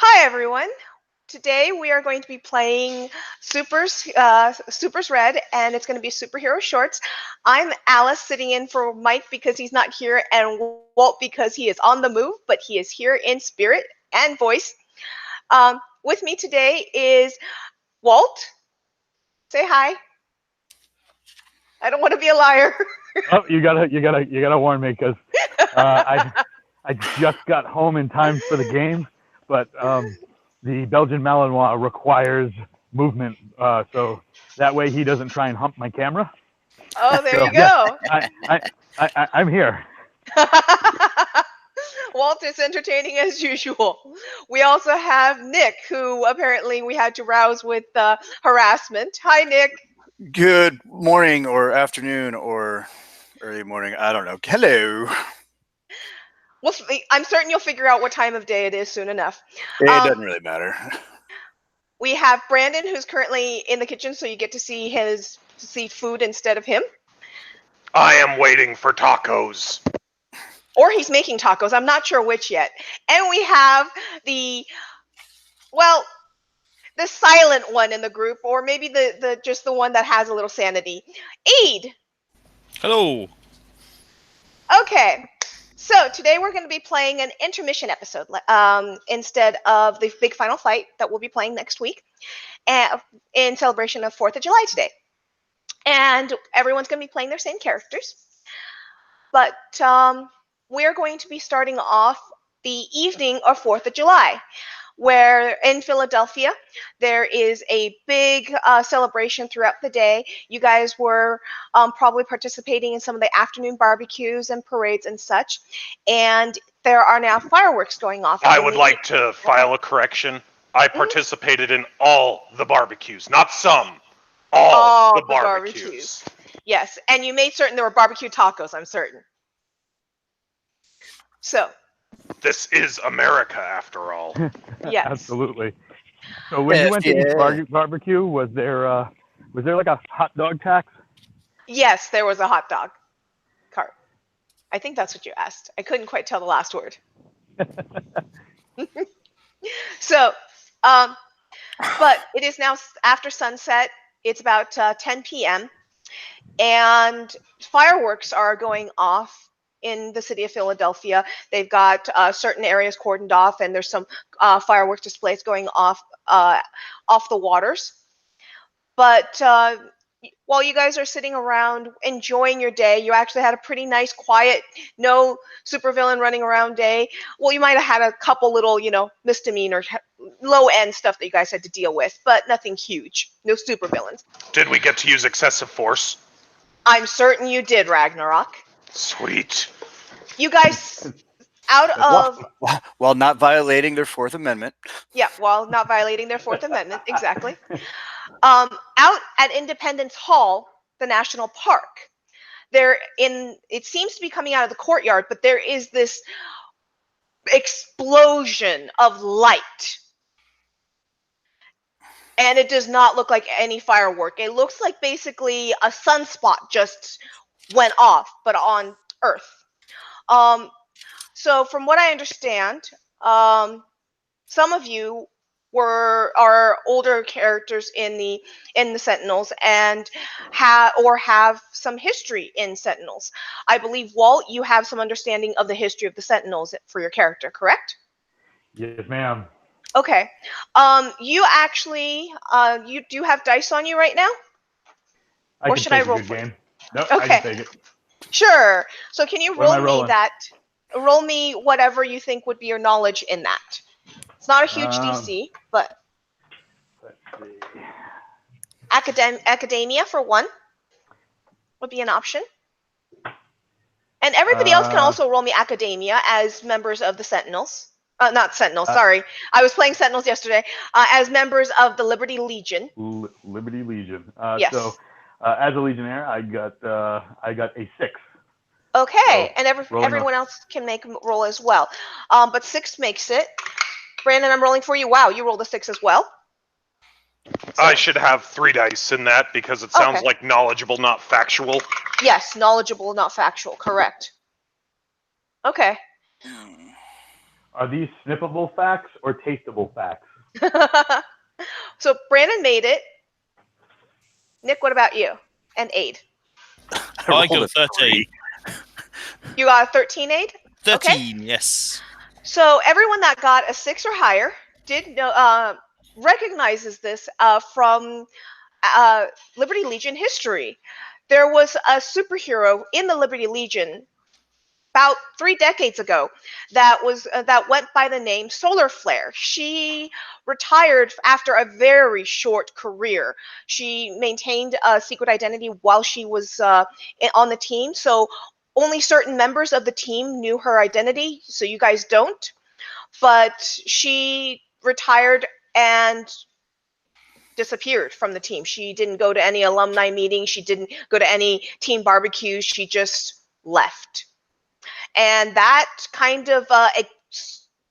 Hi everyone. Today we are going to be playing Supers Red, and it's going to be superhero shorts. I'm Alice, sitting in for Mike because he's not here, and Walt because he is on the move, but he is here in spirit and voice. With me today is Walt. Say hi. I don't want to be a liar. Oh, you gotta warn me because I just got home in time for the game, but the Belgian Malinois requires movement, so that way he doesn't try and hump my camera. Oh, there So you yes, go. I'm here. Walt is entertaining as usual. We also have Nick, who apparently we had to rouse with harassment. Hi, Nick. Good morning or afternoon or early morning. I don't know. Hello. I'm certain you'll figure out what time of day it is soon enough. It Um, doesn't really matter. we have Brandon, who's currently in the kitchen, so you get to see food instead of him. I am waiting for tacos. Or he's making tacos. I'm not sure which yet. And we have the the silent one in the group, or maybe the just the one that has a little sanity. Aid. Hello. Okay. So today we're going to be playing an intermission episode instead of the big final fight that we'll be playing next week, in celebration of 4th of July today. And everyone's going to be playing their same characters. But we're going to be starting off the evening of 4th of July, where in Philadelphia there is a big celebration throughout the day. You guys were probably participating in some of the afternoon barbecues and parades and such, and there are now fireworks going off. I would like to file a correction. I Mhm. participated in all the barbecues, not some. All the barbecues. Yes, and you made certain there were barbecue tacos, I'm certain. So, This is America, after all. yes. Absolutely. So when you went to each barbecue, was there like a hot dog tax? Yes, there was a hot dog cart. I think that's what you asked. I couldn't quite tell the last word. So, but it is now after sunset. It's about 10 p.m. and fireworks are going off in the city of Philadelphia. They've got certain areas cordoned off, and there's some fireworks displays going off the waters. But while you guys are sitting around enjoying your day, you actually had a pretty nice, quiet, no supervillain running around day. Well, you might have had a couple little, misdemeanor, low-end stuff that you guys had to deal with, but nothing huge. No supervillains. Did we get to use excessive force? I'm certain you did, Ragnarok. Sweet. You guys, out of... While not violating their Fourth Amendment. Yeah, while not violating their Fourth Amendment, exactly. Out at Independence Hall, the national park, it seems to be coming out of the courtyard, but there is this explosion of light. And it does not look like any firework. It looks like basically a sunspot just went off, but on Earth. So from what I understand, some of you are older characters in the Sentinels and have some history in Sentinels. I believe, Walt, you have some understanding of the history of the Sentinels for your character, correct? Yes, ma'am. Okay. You actually you do have dice on you right now? Or should I roll for you? No, okay. I can take it. Sure. So can you roll me that? Roll me whatever you think would be your knowledge in that. It's not a huge DC, but let's see. Academia for 1 would be an option. And everybody else can also roll me Academia as members of the Sentinels. Not Sentinels, sorry. I was playing Sentinels yesterday. As members of the Liberty Legion. Liberty Legion. Yes. So, as a Legionnaire, I got a 6. Okay, so, and everyone else can make a roll as well. But 6 makes it. Brandon, I'm rolling for you. Wow, you rolled a 6 as well. So, I should have 3 dice in that because it sounds like knowledgeable, not factual. Yes, knowledgeable, not factual. Correct. Okay. Are these snippable facts or tasteable facts? So Brandon made it. Nick, what about you? And Aid. I got a 13. You got a 13, Aid? 13, yes. So everyone that got a 6 or higher did know, recognizes this from Liberty Legion history. There was a superhero in the Liberty Legion about 3 decades ago that went by the name Solar Flare. She retired after a very short career. She maintained a secret identity while she was on the team, so only certain members of the team knew her identity, so you guys don't. But she retired and disappeared from the team. She didn't go to any alumni meetings. She didn't go to any team barbecues. She just left. And that kind of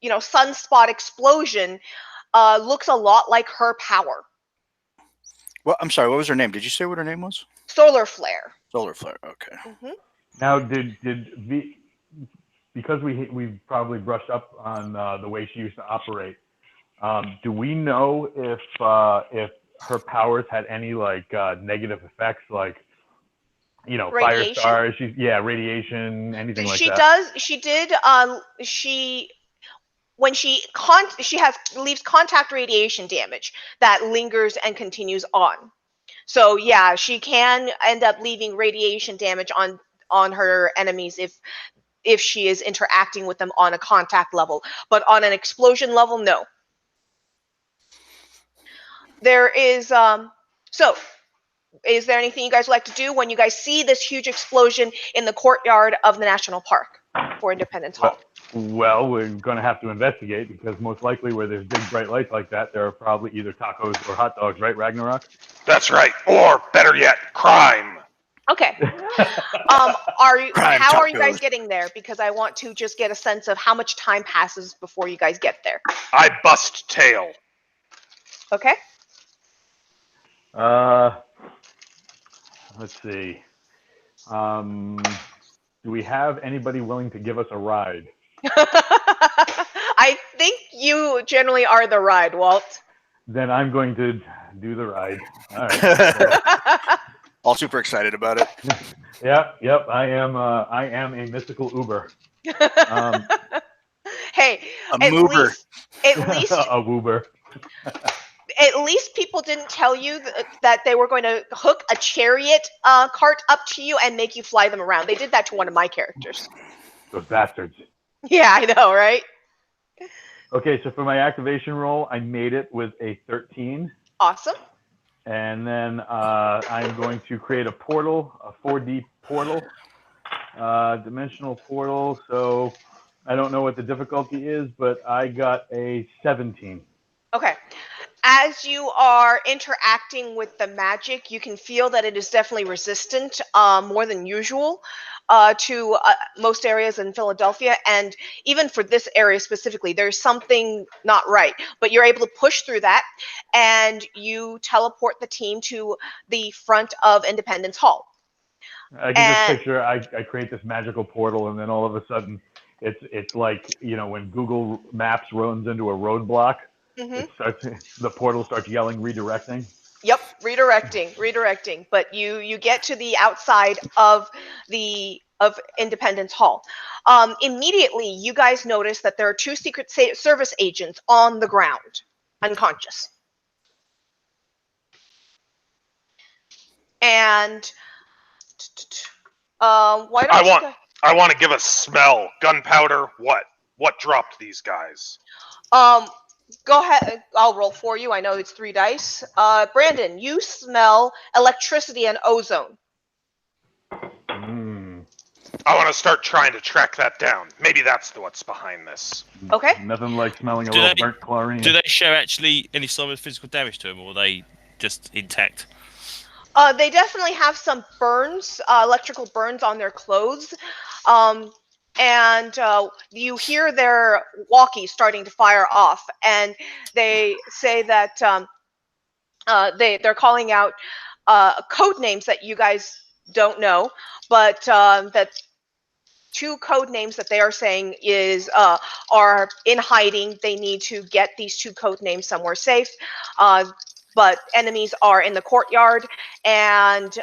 sunspot explosion looks a lot like her power. Well, I'm sorry. What was her name? Did you say what her name was? Solar Flare. Solar Flare. Okay. Mm-hmm. Now, because we've probably brushed up on the way she used to operate, do we know if her powers had any negative effects, like fire Radiation? stars? Radiation, anything like She that. does. She did. When she leaves contact radiation damage that lingers and continues on. So yeah, she can end up leaving radiation damage on her enemies if she is interacting with them on a contact level, but on an explosion level, no. There is so is there anything you guys would like to do when you guys see this huge explosion in the courtyard of the national park for Independence Hall? Well, we're going to have to investigate, because most likely where there's big bright lights like that, there are probably either tacos or hot dogs, right, Ragnarok? That's right. Or better yet, crime. Okay. How are you tacos. guys getting there? Because I want to just get a sense of how much time passes before you guys get there. I bust tail. Okay. Let's see. Do we have anybody willing to give us a ride? I think you generally are the ride, Walt. Then I'm going to do the ride. All right. All super excited about it. Yep. I am a mystical Uber. Hey, A mover. At least A Woober. at least people didn't tell you that they were going to hook a chariot cart up to you and make you fly them around. They did that to one of my characters. Those bastards. Yeah, I know, right? Okay, so for my activation roll, I made it with a 13. Awesome. And then I'm going to create a portal, a 4D portal, dimensional portal. So I don't know what the difficulty is, but I got a 17. Okay. As you are interacting with the magic, you can feel that it is definitely resistant, more than usual, to most areas in Philadelphia. And even for this area specifically, there's something not right. But you're able to push through that, and you teleport the team to the front of Independence Hall. I can just picture I create this magical portal, and then all of a sudden, it's like, when Google Maps runs into a roadblock. Mm-hmm. The portal starts yelling, redirecting. Yep, redirecting. But you get to the outside of Independence Hall. Immediately, you guys notice that there are 2 Secret Service agents on the ground, unconscious. And why don't I want to give a smell. Gunpowder. What dropped these guys? Go ahead. I'll roll for you. I know it's 3 dice. Brandon, you smell electricity and ozone. I want to start trying to track that down. Maybe that's what's behind this. Okay. Nothing like smelling a little burnt chlorine. Do they show actually any sign of physical damage to them, or are they just intact? They definitely have some burns, electrical burns on their clothes. And you hear their walkies starting to fire off, and they say that they're calling out code names that you guys don't know, but that two code names that they are saying are in hiding. They need to get these two code names somewhere safe. But enemies are in the courtyard, and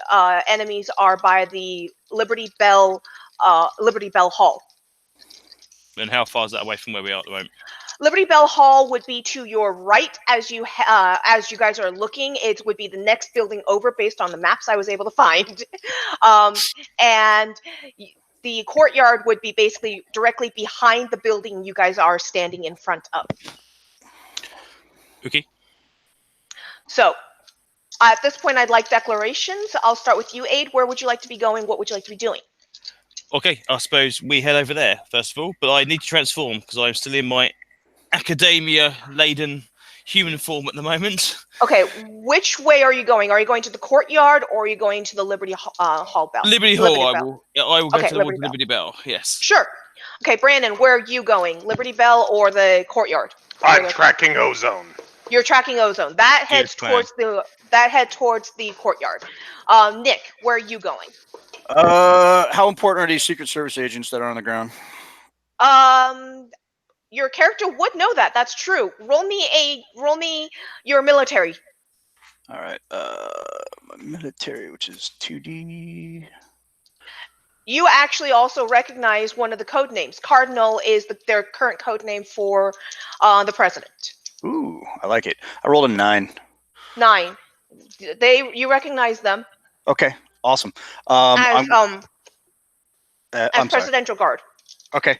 enemies are by the Liberty Bell Hall. And how far is that away from where we are at the moment? Liberty Bell Hall would be to your right as you guys are looking. It would be the next building over based on the maps I was able to find. And the courtyard would be basically directly behind the building you guys are standing in front of. Okay. So at this point, I'd like declarations. I'll start with you, Aid. Where would you like to be going? What would you like to be doing? Okay, I suppose we head over there first of all, but I need to transform because I'm still in my academia-laden human form at the moment. Okay, which way are you going? Are you going to the courtyard, or are you going to the Liberty Hall Bell? Liberty Hall. I will go to the Liberty Bell. Yes. Sure. Okay, Brandon, where are you going? Liberty Bell or the courtyard? I'm tracking Ozone. You're tracking Ozone. That heads towards the courtyard. Nick, where are you going? How important are these Secret Service agents that are on the ground? Your character would know that. That's true. Roll me your military. All right. My military, which is 2D. You actually also recognize one of the code names. Cardinal is their current code name for the president. Ooh, I like it. I rolled a 9. 9. You recognize them. Okay, awesome. As I'm presidential guard. Okay.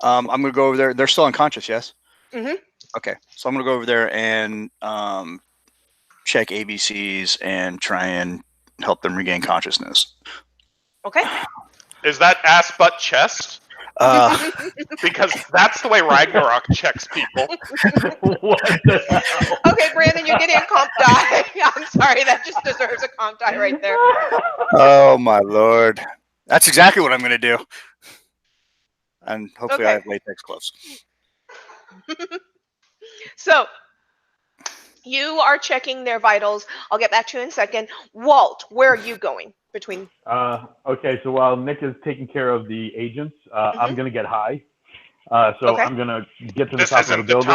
I'm gonna go over there. They're still unconscious, yes? Mm-hmm. Okay, so I'm gonna go over there and check ABCs and try and help them regain consciousness. Okay. Is that ass butt chest? Because that's the way Ragnarok checks people. What the hell? Okay, Brandon, you're getting a comp die. I'm sorry, that just deserves a comp die right there. Oh my lord, that's exactly what I'm gonna do. And hopefully I have latex gloves. So, you are checking their vitals. I'll get back to you in a second. Walt, where are you going? Okay, so while Nick is taking care of the agents, I'm going to get high. I'm going to get to the top of a building.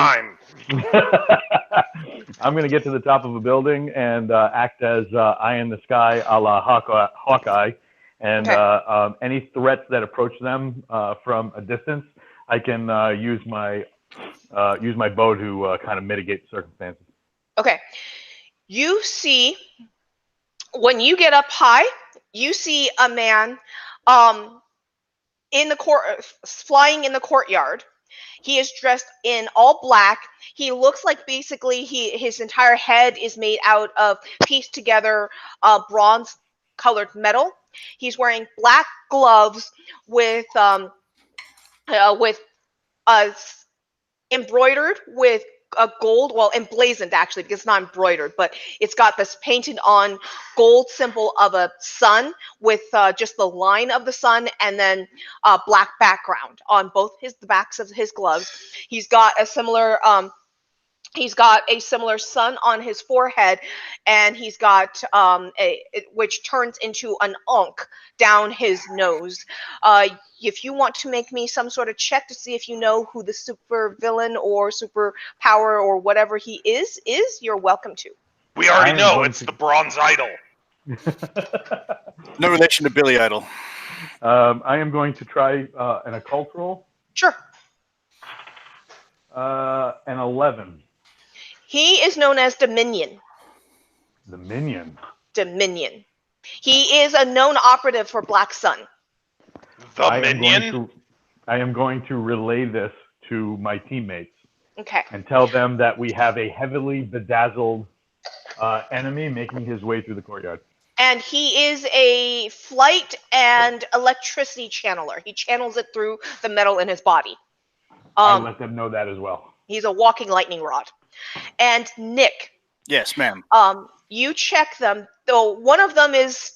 I'm going to get to the top of a building and act as eye in the sky a la Hawkeye. And any threats that approach them from a distance, I can use my bow to kind of mitigate the circumstances. Okay. You see, when you get up high, you see a man flying in the courtyard. He is dressed in all black. He looks like basically his entire head is made out of pieced together bronze colored metal. He's wearing black gloves with embroidered with a gold, well, emblazoned actually, because it's not embroidered, but it's got this painted on gold symbol of a sun with just the line of the sun, and then black background on both the backs of his gloves. He's got a similar sun on his forehead, and he's got which turns into an ankh down his nose. If you want to make me some sort of check to see if you know who the super villain or super power or whatever he is, you're welcome to. We already know it's the Bronze Idol. No relation to Billy Idol. I am going to try an occult roll. Sure. An 11. He is known as Dominion. Dominion. He is a known operative for Black Sun. I am going to relay this to my teammates. Okay. And tell them that we have a heavily bedazzled enemy making his way through the courtyard. And he is a flight and electricity channeler. He channels it through the metal in his body. I let them know that as well. He's a walking lightning rod. And Nick. Yes, ma'am. You check them. Though one of them is,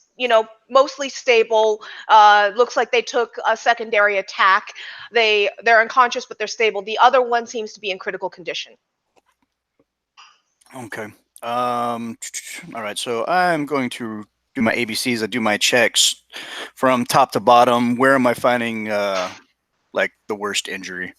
mostly stable. Looks like they took a secondary attack. They're unconscious, but they're stable. The other one seems to be in critical condition. Okay. All right. So I'm going to do my ABCs. I do my checks from top to bottom. Where am I finding like the worst injury?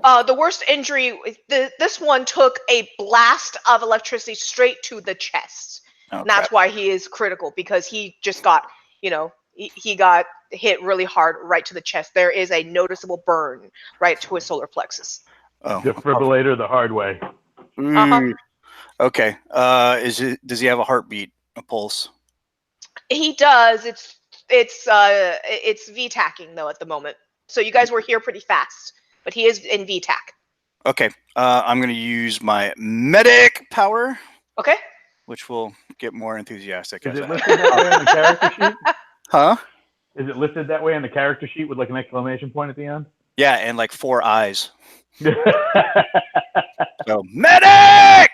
The worst injury, this one took a blast of electricity straight to the chest. Oh, And that's crap. why he is critical, because he just got, he got hit really hard right to the chest. There is a noticeable burn right to his solar plexus. Oh, Defibrillator the hard way. Ooh. Okay. Does he have a heartbeat, a pulse? He does. It's VTACing though at the moment. So you guys were here pretty fast, but he is in VTAC. Okay. I'm going to use my medic power, Okay. which will get more enthusiastic. Is as it I- listed that way on the character sheet? Huh? Is it listed that way on the character sheet with like an exclamation point at the end? Yeah, and like 4 eyes. So, medic!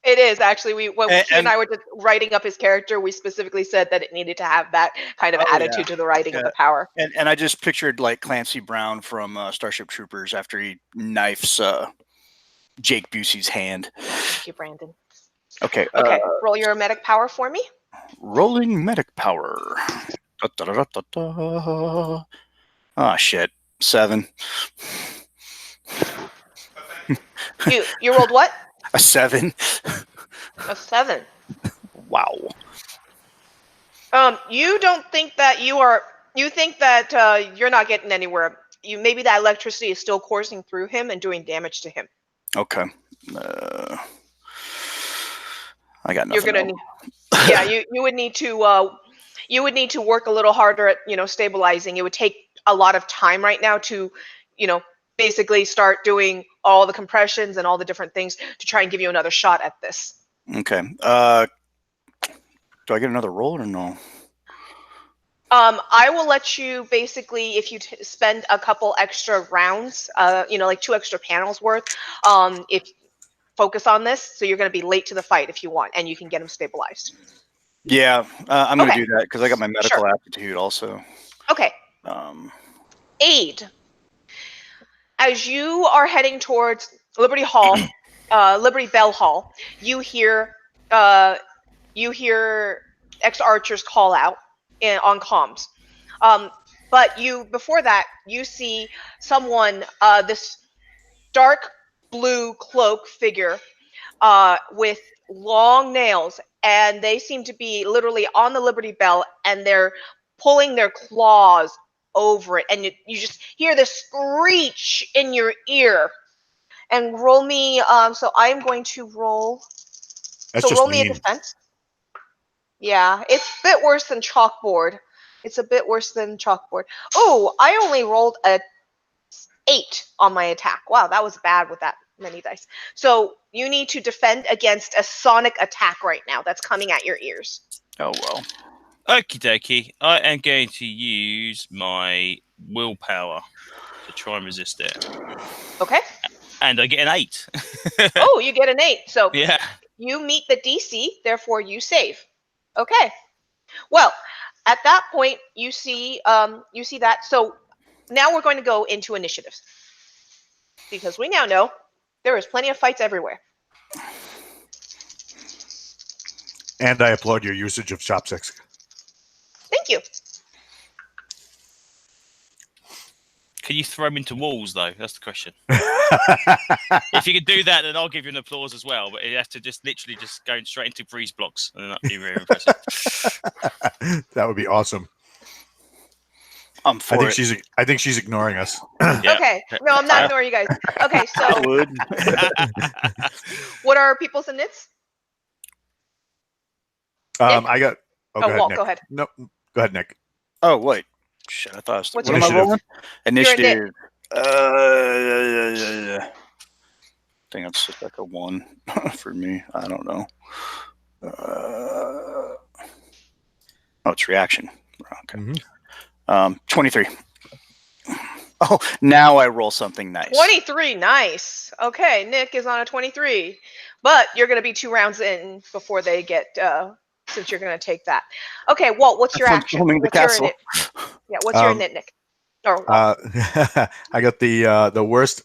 It is actually. When And- he and I were just writing up his character, we specifically said that it needed to have that kind of Oh, attitude yeah. to the writing of Yeah. the power. And I just pictured like Clancy Brown from Starship Troopers after he knifes Jake Busey's hand. Thank you, Brandon. Okay. Okay, roll your medic power for me. Rolling medic power. Da-da-da-da-da. Oh shit. 7. You rolled what? A 7. A 7. Wow. You don't think that you are. You think that you're not getting anywhere. Maybe that electricity is still coursing through him and doing damage to him. Okay. I got nothing. You're gonna. Yeah, you would need to. You would need to work a little harder at stabilizing. It would take a lot of time right now to, basically start doing all the compressions and all the different things to try and give you another shot at this. Okay. Do I get another roll or no? I will let you basically, if you spend a couple extra rounds, like 2 extra panels worth, if focus on this, so you're going to be late to the fight if you want, and you can get them stabilized. Yeah, I'm going to Okay. do that because I got my medical Sure. aptitude also. Okay. Aid. As you are heading towards Liberty Hall, Liberty Bell Hall, you hear ex-archers call out on comms. But before that, you see someone, this dark blue cloak figure with long nails, and they seem to be literally on the Liberty Bell, and they're pulling their claws over it, and you just hear this screech in your ear. And roll me. So I'm going to roll. That's just roll me a mean. defense. Yeah, it's a bit worse than chalkboard. Oh, I only rolled a 8 on my attack. Wow, that was bad with that many dice. So you need to defend against a sonic attack right now that's coming at your ears. Oh, well. Okie dokie. I am going to use my willpower to try and resist it. Okay. And I get an 8. Oh, you get an 8. So Yeah. you meet the DC, therefore you save. Okay. Well, at that point, you see that. So now we're going to go into initiatives, because we now know there is plenty of fights everywhere. And I applaud your usage of chopsticks. Thank you. Can you throw them into walls, though? That's the question. If you could do that, then I'll give you an applause as well. But you have to just literally just go straight into breeze blocks, and that'd be very impressive. That would be awesome. I'm for I it. think she's ignoring us. Yeah. Okay. No, I'm not ignoring you guys. Okay, so I would. what are people's and knits? I got. Oh, go ahead, Walt, Nick. go ahead. No, go ahead, Nick. Oh, wait. Shit, I thought I was... What's what am I initiative? rolling? Initiative. I think that's just like a 1 for me. I don't know. Oh, it's reaction. Okay. Mhm. 23. Oh, now I roll something nice. 23, nice. Okay, Nick is on a 23, but you're going to be 2 rounds in before they get, since you're going to take that. Okay, Walt, what's your From action? storming the What's your castle. knit? Yeah, what's your knit, Nick? Or Walt? I got the worst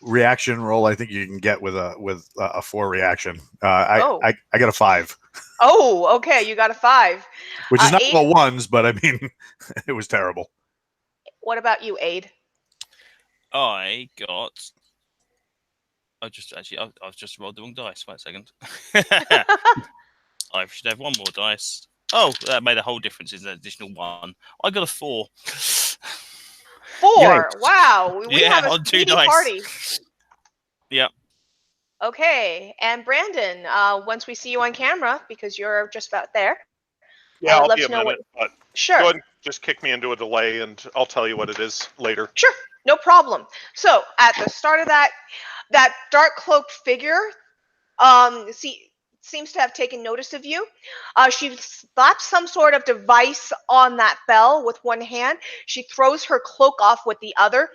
reaction roll I think you can get with a 4 reaction. Oh. I got a 5, Oh, okay. You got a 5. which is not 8. all ones, but I mean, it was terrible. What about you, Aid? I just rolled the wrong dice. Wait a second. I should have one more dice. Oh, that made a whole difference. Is an additional 1. I got a 4. 4. Yikes. Wow. We Yeah, have a on 2 speedy dice. party. Yep. Okay. And Brandon, once we see you on camera, because you're just about there. Yeah, I'll let be us a know minute, but Sure. go ahead and just kick me into a delay, and I'll tell you what it is later. Sure. No problem. So at the start of that dark cloaked figure, seems to have taken notice of you. She slaps some sort of device on that bell with one hand. She throws her cloak off with the other,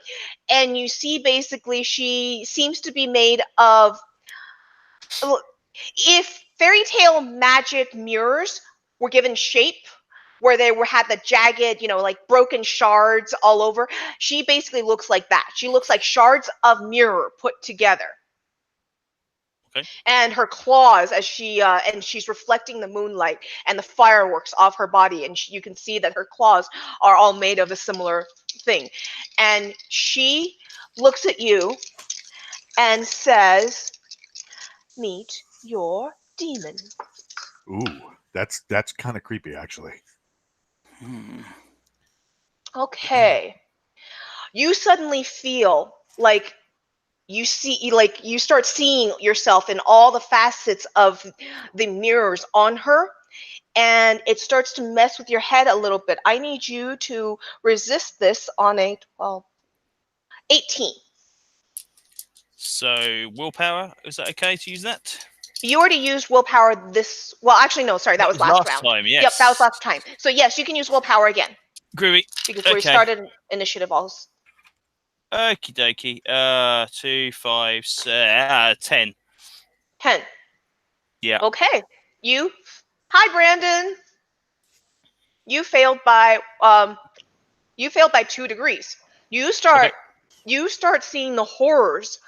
and you see basically she seems to be made of, if fairy tale magic mirrors were given shape, where they had the jagged, like broken shards all over. She basically looks like that. She looks like shards of mirror put together. Okay. And her claws, as she's reflecting the moonlight and the fireworks off her body, and you can see that her claws are all made of a similar thing. And she looks at you and says, "Meet your demon." Ooh, that's kind of creepy, actually. Okay. You suddenly feel like you start seeing yourself in all the facets of the mirrors on her, and it starts to mess with your head a little bit. I need you to resist this on a 18. So willpower, is that okay to use that? You already used willpower this. Well, actually, no. Sorry, that was last round. time. Yes. Yep, that was last time. So yes, you can use willpower again Groovy. because we Okay. started initiative also. Okie dokie. 2, 5, 10. 10. Yeah. Okay. Hi, Brandon. You failed by 2 degrees. You start seeing the horrors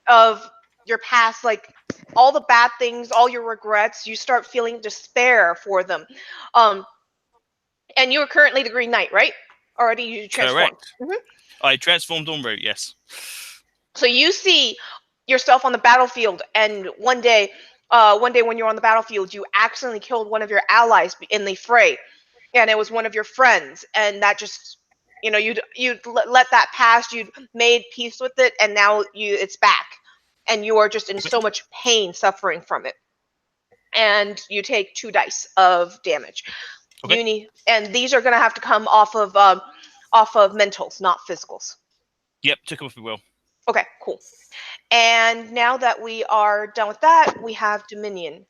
of your past, like all the bad things, all your regrets. You start feeling despair for them. And you are currently the Green Knight, right? Already you transformed. Correct. I transformed en route, yes. So you see yourself on the battlefield, and one day when you're on the battlefield, you accidentally killed one of your allies in the fray, and it was one of your friends, and that just, you'd let that pass, you'd made peace with it, and now it's back, and you are just in so much pain suffering from it, and you take 2 dice of damage. Okay. And these are going to have to come off of mentals, not physicals. Yep, took them if we will. Okay, cool. And now that we are done with that, we have Dominion.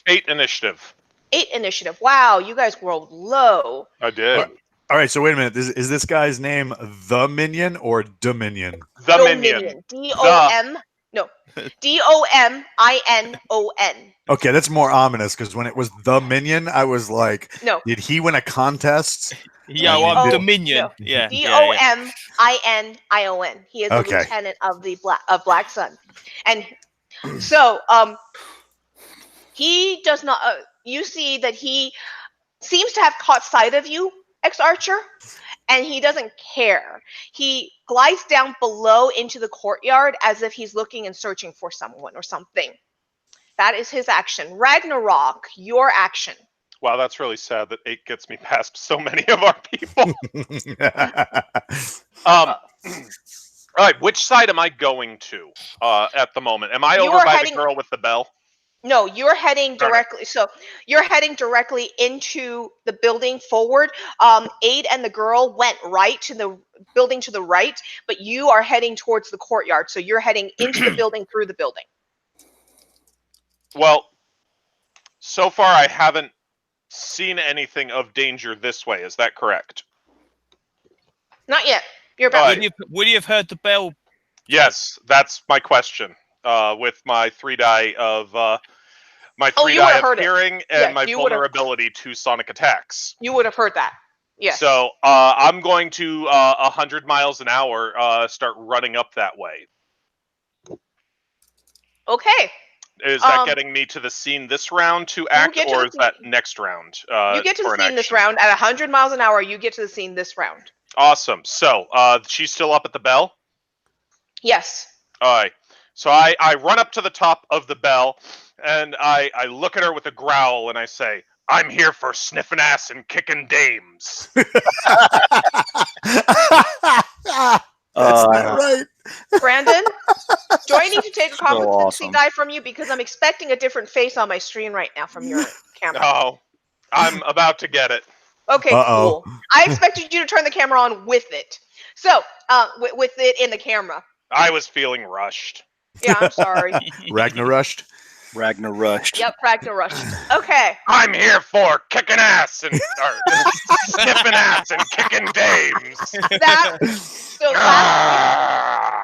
8 initiative. 8 initiative. Wow, you guys rolled low. I did. All right, so wait a minute. Is this guy's name The Minion or Dominion? The Minion. D-O-M. No. D-O-M-I-N-O-N. Okay, that's more ominous because when it was The Minion, I was like, No. did he win a contest? Yeah, I mean, I'm did- Dominion. No. Yeah. D-O-M-I-N-I-O-N. He is Okay. the lieutenant of the Black Sun. And so, he does not, you see that he seems to have caught sight of you, ex-archer, and he doesn't care. He glides down below into the courtyard as if he's looking and searching for someone or something. That is his action. Ragnarok, your action. Wow, that's really sad that 8 gets me past so many of our people. All right, which side am I going to at the moment? Am I over by the girl with the bell? No, you're heading directly. So you're heading directly into the building forward. Aid and the girl went right to the building to the right, but you are heading towards the courtyard. So you're heading into the building through the building. Well, so far I haven't seen anything of danger this way. Is that correct? Not yet. You're about. Would you have heard the bell? Yes, that's my question. With my 3 die of my 3 die of hearing and my vulnerability to sonic attacks. You would have heard that. Yes. So I'm going to 100 miles an hour start running up that way. Okay. Is that getting me to the scene this round to act, or is that next round? You get to the scene this round at 100 miles an hour. You get to the scene this round. Awesome. So, she's still up at the bell? Yes. All right. So I run up to the top of the bell, and I look at her with a growl, and I say, "I'm here for sniffing ass and kicking dames." That's not right. Brandon, do I need to take a competency die from you? Because I'm expecting a different face on my screen right now from your camera. Oh, I'm about to get it. Okay, cool. I expected you to turn the camera on with it. So, with it in the camera. I was feeling rushed. Yeah, I'm sorry. Ragnar rushed. Yep, Ragnar rushed. Okay. I'm here for kicking ass and sniffing ass and kicking dames.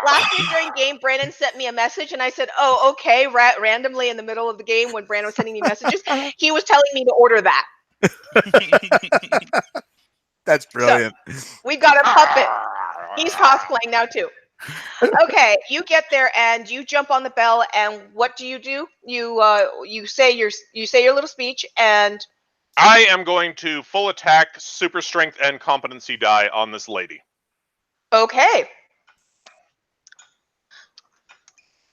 Last week during game, Brandon sent me a message, and I said, "Oh, okay." Randomly in the middle of the game, when Brandon was sending me messages, he was telling me to order that. That's brilliant. So, we've got a puppet. He's cosplaying now too. Okay, you get there and you jump on the bell, and what do? You say your little speech, and I am going to full attack, super strength, and competency die on this lady. Okay.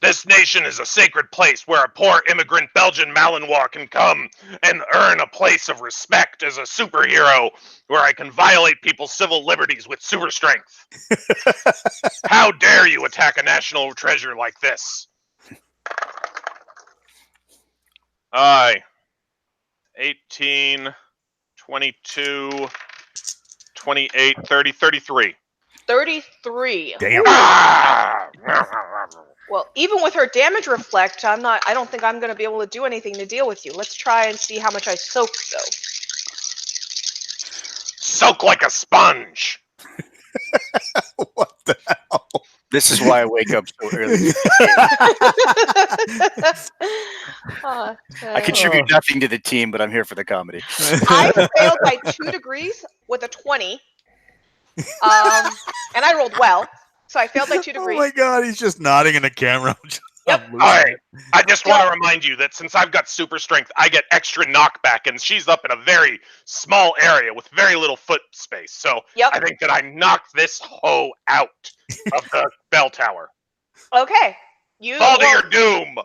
This nation is a sacred place where a poor immigrant Belgian Malinois can come and earn a place of respect as a superhero, where I can violate people's civil liberties with super strength. How dare you attack a national treasure like this? Aye. 18, 22, 28, 30, 33. 33. Damn. Well, even with her damage reflect, I don't think I'm going to be able to do anything to deal with you. Let's try and see how much I soak, though. Soak like a sponge. What the hell? This is why I wake up so early. I contribute nothing to the team, but I'm here for the comedy. I failed by 2 degrees with a 20. And I rolled well. So I failed by 2 degrees. Oh my god, he's just nodding in the camera. Yep. Alright, I just want to remind you that since I've got super strength, I get extra knockback, and she's up in a very small area with very little foot space. So I think that I knocked this hoe out of the bell tower. Okay. Fall to your doom!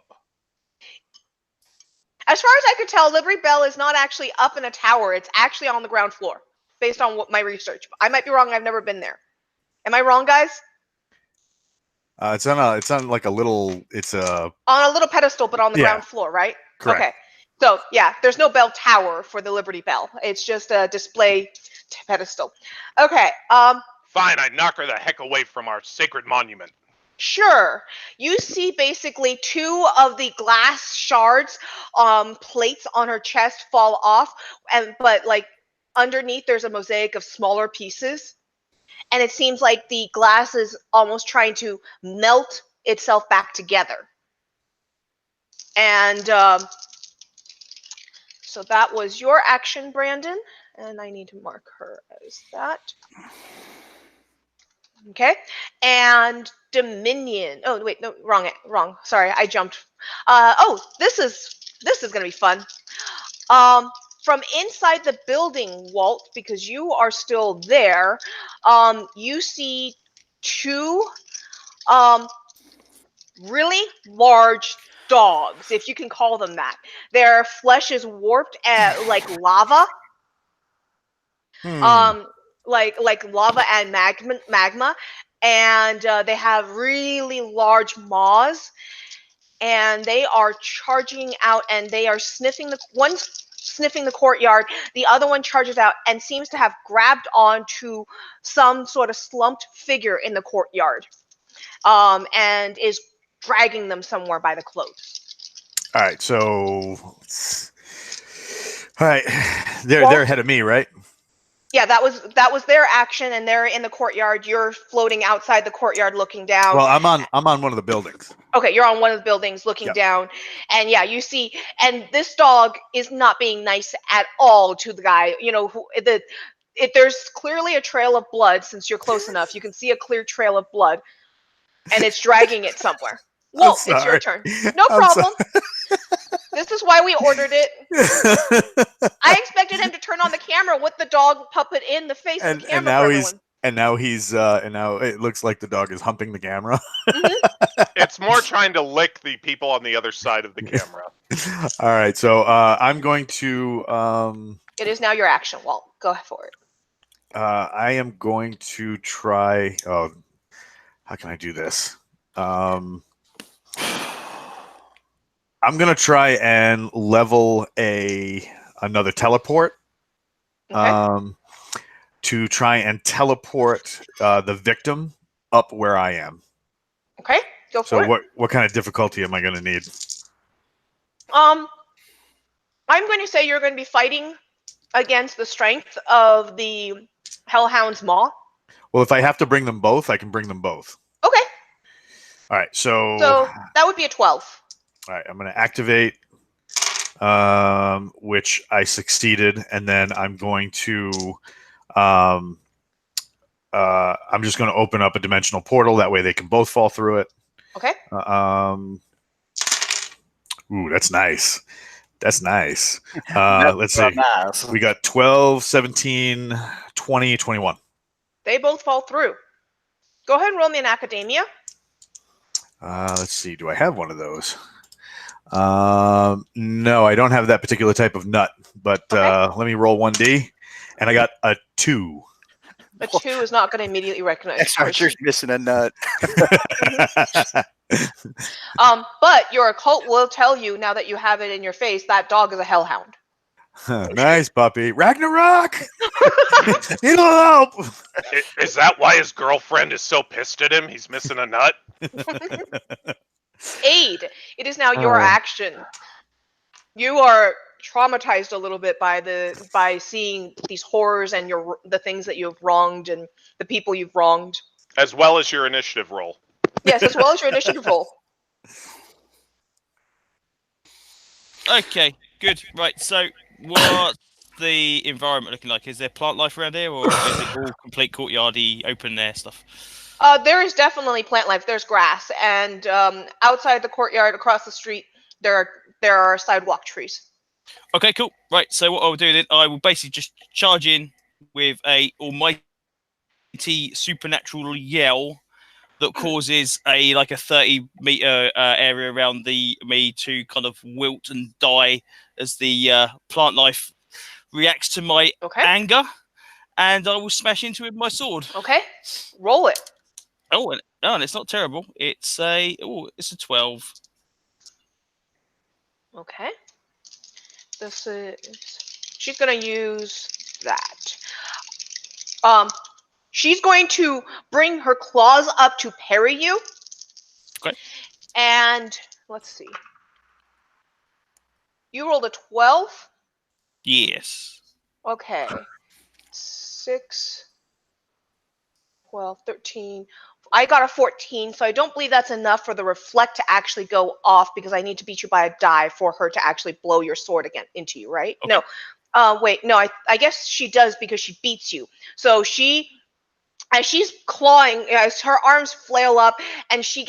As far as I could tell, Liberty Bell is not actually up in a tower. It's actually on the ground floor, based on what my research. I might be wrong. I've never been there. Am I wrong, guys? It's on like a little. It's on a little pedestal, but on the ground floor, right? Correct. Okay. So yeah, there's no bell tower for the Liberty Bell. It's just a display pedestal. Okay. Fine, I knock her the heck away from our sacred monument. Sure. You see basically 2 of the glass shards, plates on her chest fall off, but like underneath there's a mosaic of smaller pieces. And it seems like the glass is almost trying to melt itself back together. And so that was your action, Brandon. And I need to mark her as that. Okay. And Dominion. Oh, wait, no, wrong. Sorry, I jumped. This is going to be fun. From inside the building, Walt, because you are still there, you see 2 really large dogs, if you can call them that. Their flesh is warped like lava. Like lava and magma. And they have really large maws. And they are charging out, and they are sniffing the courtyard. The other one charges out and seems to have grabbed onto some sort of slumped figure in the courtyard, and is dragging them somewhere by the clothes. All right, they're ahead of me, right? Yeah, that was their action, and they're in the courtyard. You're floating outside the courtyard, looking down. Well, I'm on one of the buildings. Okay, you're on one of the buildings, looking down, and yeah, you see. And this dog is not being nice at all to the guy. You know, there's clearly a trail of blood. Since you're close enough, you can see a clear trail of blood, and it's dragging it somewhere. Walt, it's your sorry. turn. No I'm problem. This is why we ordered it. I expected him to turn on the camera with the dog puppet in the face of the and camera for now everyone. and now it looks like the dog is humping the camera. It's more trying to lick the people on the other side of the camera. All right, so I'm going to It is now your action, Walt. Go for it. I am going to try. Oh, how can I do this? I'm gonna try and level another teleport. Okay. To try and teleport the victim up where I am. Okay. Go for So it. what kind of difficulty am I going to need? I'm going to say you're going to be fighting against the strength of the Hellhound's maw. Well, if I have to bring them both, I can bring them both. Okay. All right, so that would be a 12. All right, I'm going to activate, which I succeeded, and then I'm going to, I'm just going to open up a dimensional portal. That way, they can both fall through it. Okay. Ooh, that's nice. That's nice. Let's see. Nice. We got 12, 17, 20, 21. They both fall through. Go ahead and roll me an academia. Let's see. Do I have one of those? No, I don't have that particular type of nut, but let me roll 1D, and I got a 2. A 2 is not going to immediately recognize. X-Archer's missing a nut. But your occult will tell you, now that you have it in your face, that dog is a hellhound. Nice, puppy. Ragnarok! Need a little help! Is that why his girlfriend is so pissed at him? He's missing a nut? Aid, it is now your action. You are traumatized a little bit by seeing these horrors and the things that you have wronged and the people you've wronged. As well as your initiative roll. Yes, as well as your initiative roll. Okay, good. Right, so what's the environment looking like? Is there plant life around here, or is it all complete courtyardy, open air stuff? There is definitely plant life. There's grass, and outside the courtyard, across the street, there are sidewalk trees. Okay, cool. Right, so what I'll do then, I will basically just charge in with a almighty supernatural yell that causes a 30-meter area around me to kind of wilt and die as the plant life reacts to my anger, and I will smash into it with my sword. Okay, roll it. And it's not terrible. It's a 12. Okay. This is. She's gonna use that. She's going to bring her claws up to parry you. Okay. And let's see. You rolled a 12? Yes. Okay. 6, 12, 13. I got a 14, so I don't believe that's enough for the reflect to actually go off, because I need to beat you by a die for her to actually blow your sword again into you, right? Okay. No. Wait, no, I guess she does, because she beats you. So as she's clawing, as her arms flail up, and she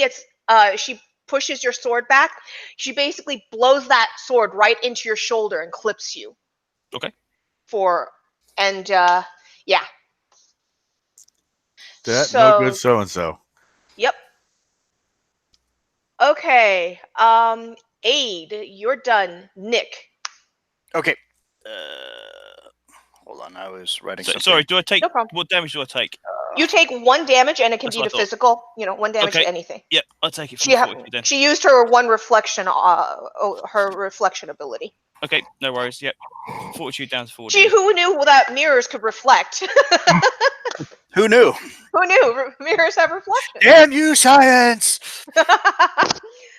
pushes your sword back, she basically blows that sword right into your shoulder and clips you. Okay. Yeah. That no good so-and-so. Yep. Okay. Aid, you're done. Nick. Okay. Hold on, I was writing something. Sorry, do I take? No problem. What damage do I take? You take 1 damage, and it can That's be what to I thought. physical. 1 damage to anything. Yep, I'll take it from 40 then. She used her 1 reflection, her reflection ability. Okay, no worries. Yep, fortitude down to 40. Gee, who knew that mirrors could reflect? Who knew? Who knew mirrors have reflection? Damn you, science!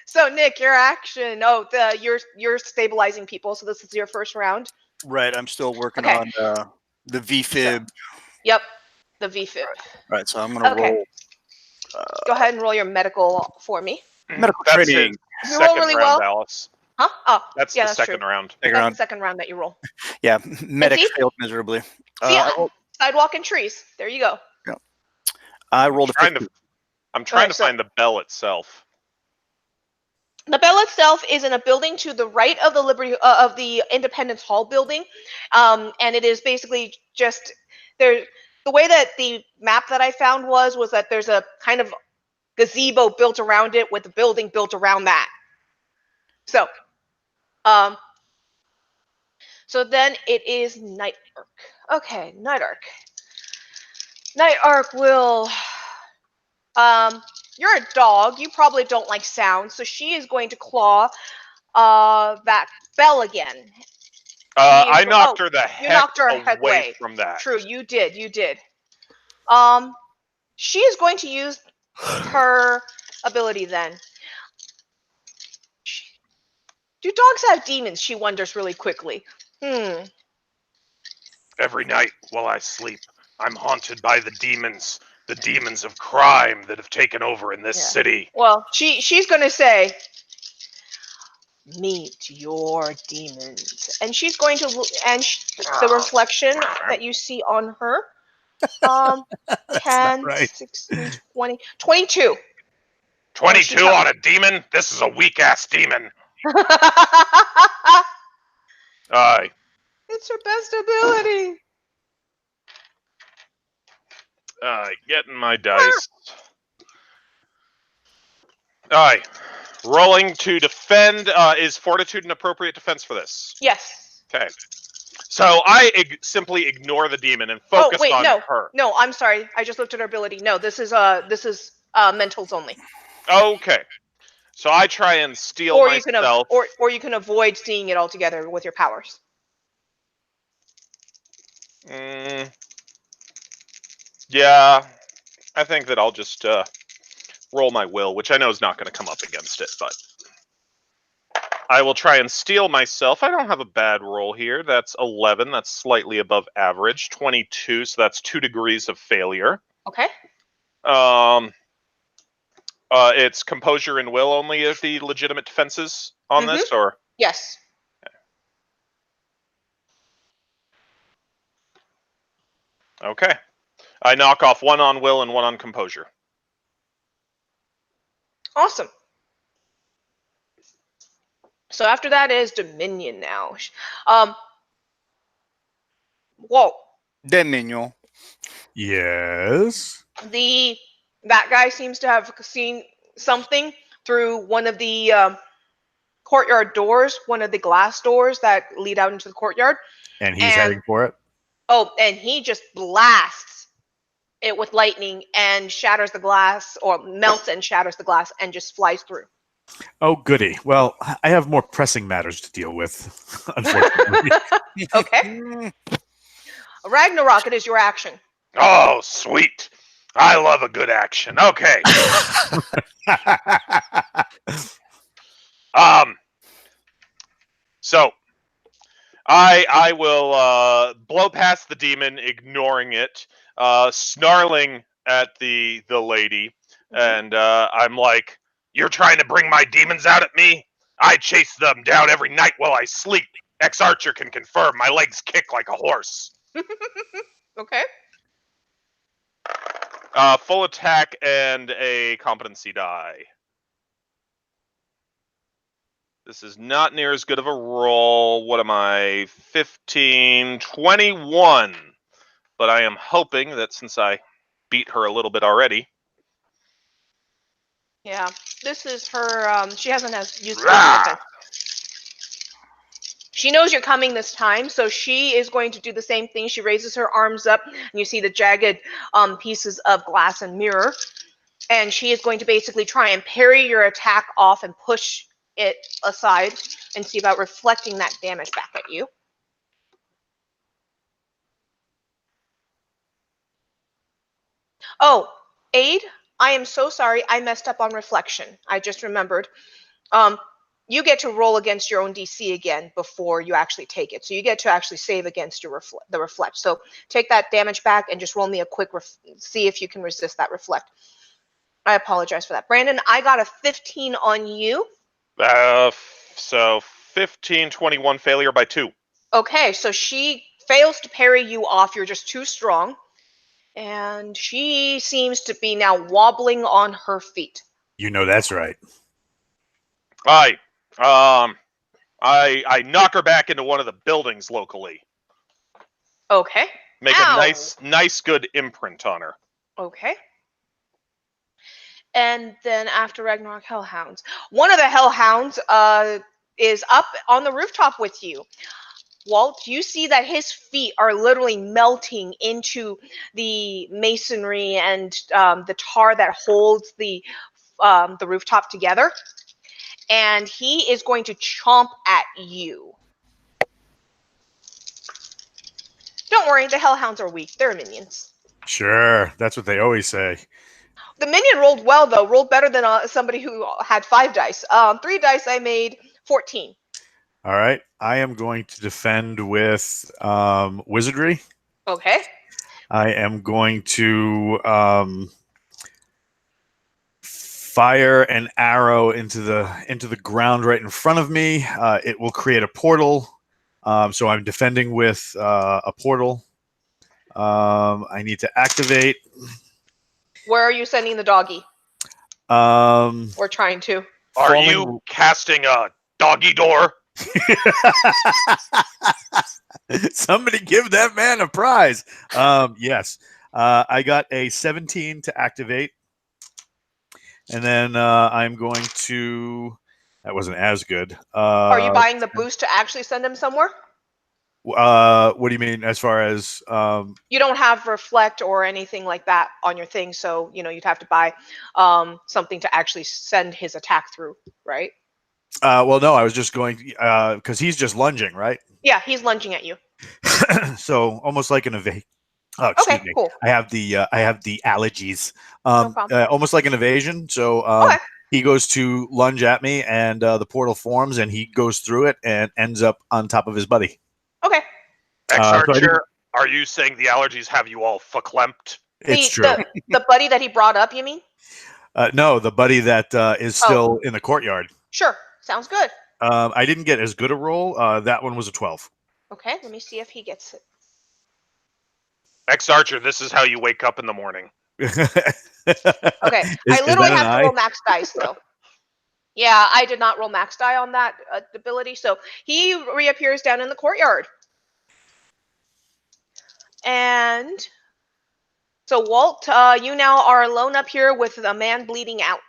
So Nick, your action. You're stabilizing people. So this is your first round. Right, I'm still working on the VFib. Yep, the VFib. Right, so I'm gonna roll. Go ahead and roll your medical for me. Medical That's training. his You roll second really round, well. Alice. Huh? Oh, That's yeah, the that's second true. round. That's the second round that you roll. Yeah, medic see? failed miserably. Sidewalk and trees. There you go. I rolled a 50. I'm trying to find the bell itself. The bell itself is in a building to the right of the of the Independence Hall building, and it is basically just there. The way that the map that I found was that there's a kind of gazebo built around it with a building built around that. So, um, so then it is Night Arc. Okay, Night Arc. Night Arc will. You're a dog. You probably don't like sound, so she is going to claw that bell again. I knocked her the heck away from that. True, you did. You did. She is going to use her ability then. Do dogs have demons? She wonders really quickly. Every night while I sleep, I'm haunted by the demons of crime that have taken over in this city. Well, she's going to say, meet your demons. And she's going to, the reflection that you see on her, 10, right. 16, 20, 22. 22 on a demon? This is a weak-ass demon. Aye. It's her best ability. Getting my dice. Aye. Rolling to defend. Is fortitude an appropriate defense for this? Yes. Okay. So I simply ignore the demon and focus on her. No, I'm sorry. I just looked at her ability. No, this is mentals only. Okay. So I try and steal myself. Or you can avoid seeing it altogether with your powers. Yeah, I think that I'll just roll my will, which I know is not going to come up against it, but I will try and steal myself. I don't have a bad roll here. That's 11. That's slightly above average. 22, so that's 2 degrees of failure. Okay. It's composure and will only of the legitimate defenses on this, or? Yes. Okay. I knock off 1 on will and 1 on composure. Awesome. So after that is Dominion now. Whoa. Dominion. Yes. That guy seems to have seen something through one of the courtyard doors, one of the glass doors that lead out into the courtyard. And he's heading for it? Oh, and he just blasts it with lightning and shatters the glass, or melts and shatters the glass and just flies through. Oh, goody. Well, I have more pressing matters to deal with, unfortunately. Okay. Ragnarok, it is your action. Oh, sweet. I love a good action. Okay. So I will blow past the demon, ignoring it, snarling at the lady, and I'm like, "You're trying to bring my demons out at me? I chase them down every night while I sleep. Ex-Archer can confirm my legs kick like a horse." Okay. Full attack and a competency die. This is not near as good of a roll. What am I? 15, 21. But I am hoping that since I beat her a little bit already. Yeah, this is her. She hasn't used it. She knows you're coming this time, so she is going to do the same thing. She raises her arms up, and you see the jagged pieces of glass and mirror. And she is going to basically try and parry your attack off and push it aside and see about reflecting that damage back at you. Oh, Aid, I am so sorry. I messed up on reflection. I just remembered. You get to roll against your own DC again before you actually take it. So you get to actually save against your the reflect. So take that damage back and just roll me a quick see if you can resist that reflect. I apologize for that. Brandon, I got a 15 on you. So 15, 21, failure by 2. Okay, so she fails to parry you off. You're just too strong. And she seems to be now wobbling on her feet. You know that's right. I I knock her back into one of the buildings locally. Okay. Make Ow. a nice good imprint on her. Okay. And then after Ragnarok Hellhounds, one of the Hellhounds is up on the rooftop with you. Walt, you see that his feet are literally melting into the masonry and the tar that holds the rooftop together, and he is going to chomp at you. Don't worry, the Hellhounds are weak. They're minions. Sure, that's what they always say. The minion rolled well, though. Rolled better than somebody who had 5 dice. 3 dice, I made 14. All right, I am going to defend with wizardry. Okay. I am going to fire an arrow into the ground right in front of me. It will create a portal. So I'm defending with a portal. I need to activate. Where are you sending the doggy? We're trying to. Are you casting a doggy door? Somebody give that man a prize. Yes. I got a 17 to activate. And then I'm going to. That wasn't as good. Are you buying the boost to actually send him somewhere? What do you mean as far as? You don't have reflect or anything like that on your thing, so you'd have to buy something to actually send his attack through, right? Well, no, I was just going because he's just lunging, right? Yeah, he's lunging at you. So almost like an evasion. Oh, excuse me. Cool. I have the allergies. No problem. Almost like an evasion. So Okay. he goes to lunge at me, and the portal forms, and he goes through it and ends up on top of his buddy. Okay. Ex-Archer, are you saying the allergies have you all verklempt? It's true. The buddy that he brought up, you mean? No, the buddy that is still in the courtyard. Sure. Sounds good. I didn't get as good a roll. That one was a 12. Okay, let me see if he gets it. Ex-Archer, this is how you wake up in the morning. Okay, I literally have to roll max dice, though. Yeah, I did not roll max die on that ability, so he reappears down in the courtyard. And so, Walt, you now are alone up here with a man bleeding out.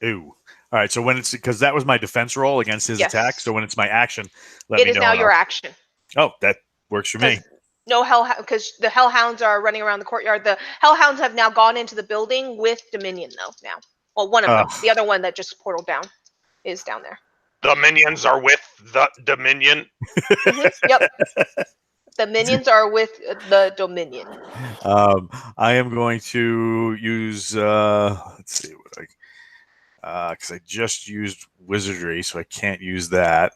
Ooh. All right, so when it's because that was my defense roll against his attack, so when it's my action, let me know. It is now your action. Oh, that works for me. No because the Hellhounds are running around the courtyard. The Hellhounds have now gone into the building with Dominion, though. Now, well, one of them, the other one that just portaled down, is down there. The minions are with the Dominion. Yep. The minions are with the Dominion. I am going to use. Let's see what because I just used wizardry, so I can't use that.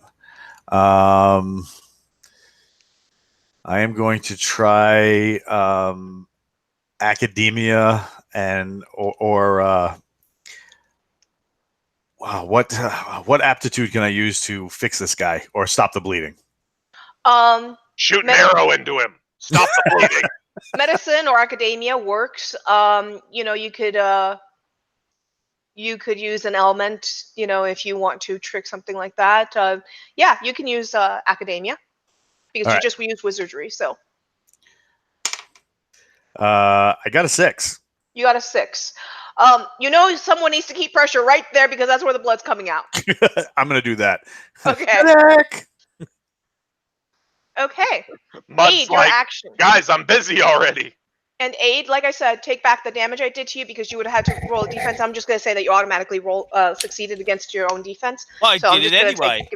I am going to try academia and or wow, what aptitude can I use to fix this guy or stop the bleeding? Shoot an arrow into him. Stop the bleeding. Medicine or academia works. You could use an element, if you want to trick something like that. Yeah, you can use academia because we use wizardry. So I got a 6. You got a 6. Someone needs to keep pressure right there because that's where the blood's coming out. I'm gonna do that. Okay. Okay. Aid, your action. Guys, I'm busy already. And Aid, like I said, take back the damage I did to you because you would have had to roll a defense. I'm just going to say that you automatically succeeded against your own defense. Well, I did it anyway.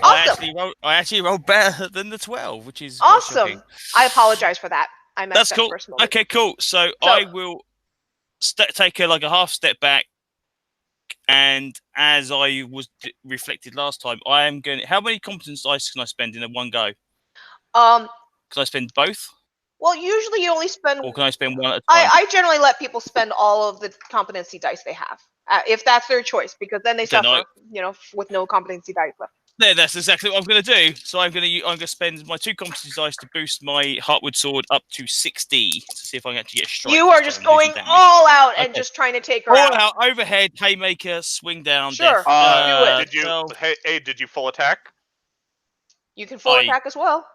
Awesome. I actually rolled better than the 12, which is awesome. I apologize for that. I messed That's up cool. personally. Okay, cool. So I will take a half step back, and as I was reflected last time, I am going. How many competence dice can I spend in one go? Can I spend both? Well, usually you only spend. Or can I spend one at a time? I generally let people spend all of the competency dice they have, if that's their choice, because then they suffer, with no competency dice left. That's exactly what I'm going to do. So I'm going to spend my 2 competency dice to boost my Heartwood sword up to 60 to see if I can actually get a strike. You are just going all out and just trying to take her all out. out, overhead, haymaker, swing down, Sure, death. do it. Did you full attack? You can full attack as well.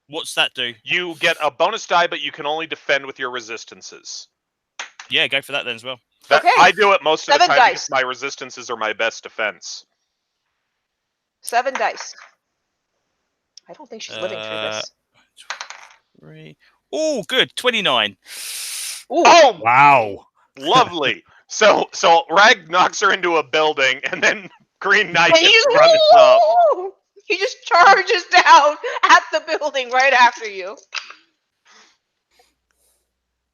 What's that do? You get a bonus die, but you can only defend with your resistances. Yeah, go for that then as well. Okay. I do it most of the 7 time dice. because my resistances are my best defense. 7 dice. I don't think she's living through this. 3. Oh, good. 29. Ooh. Oh, Wow. lovely. So Rag knocks her into a building, and then Green Knight And gets running up. he just charges down at the building right after you.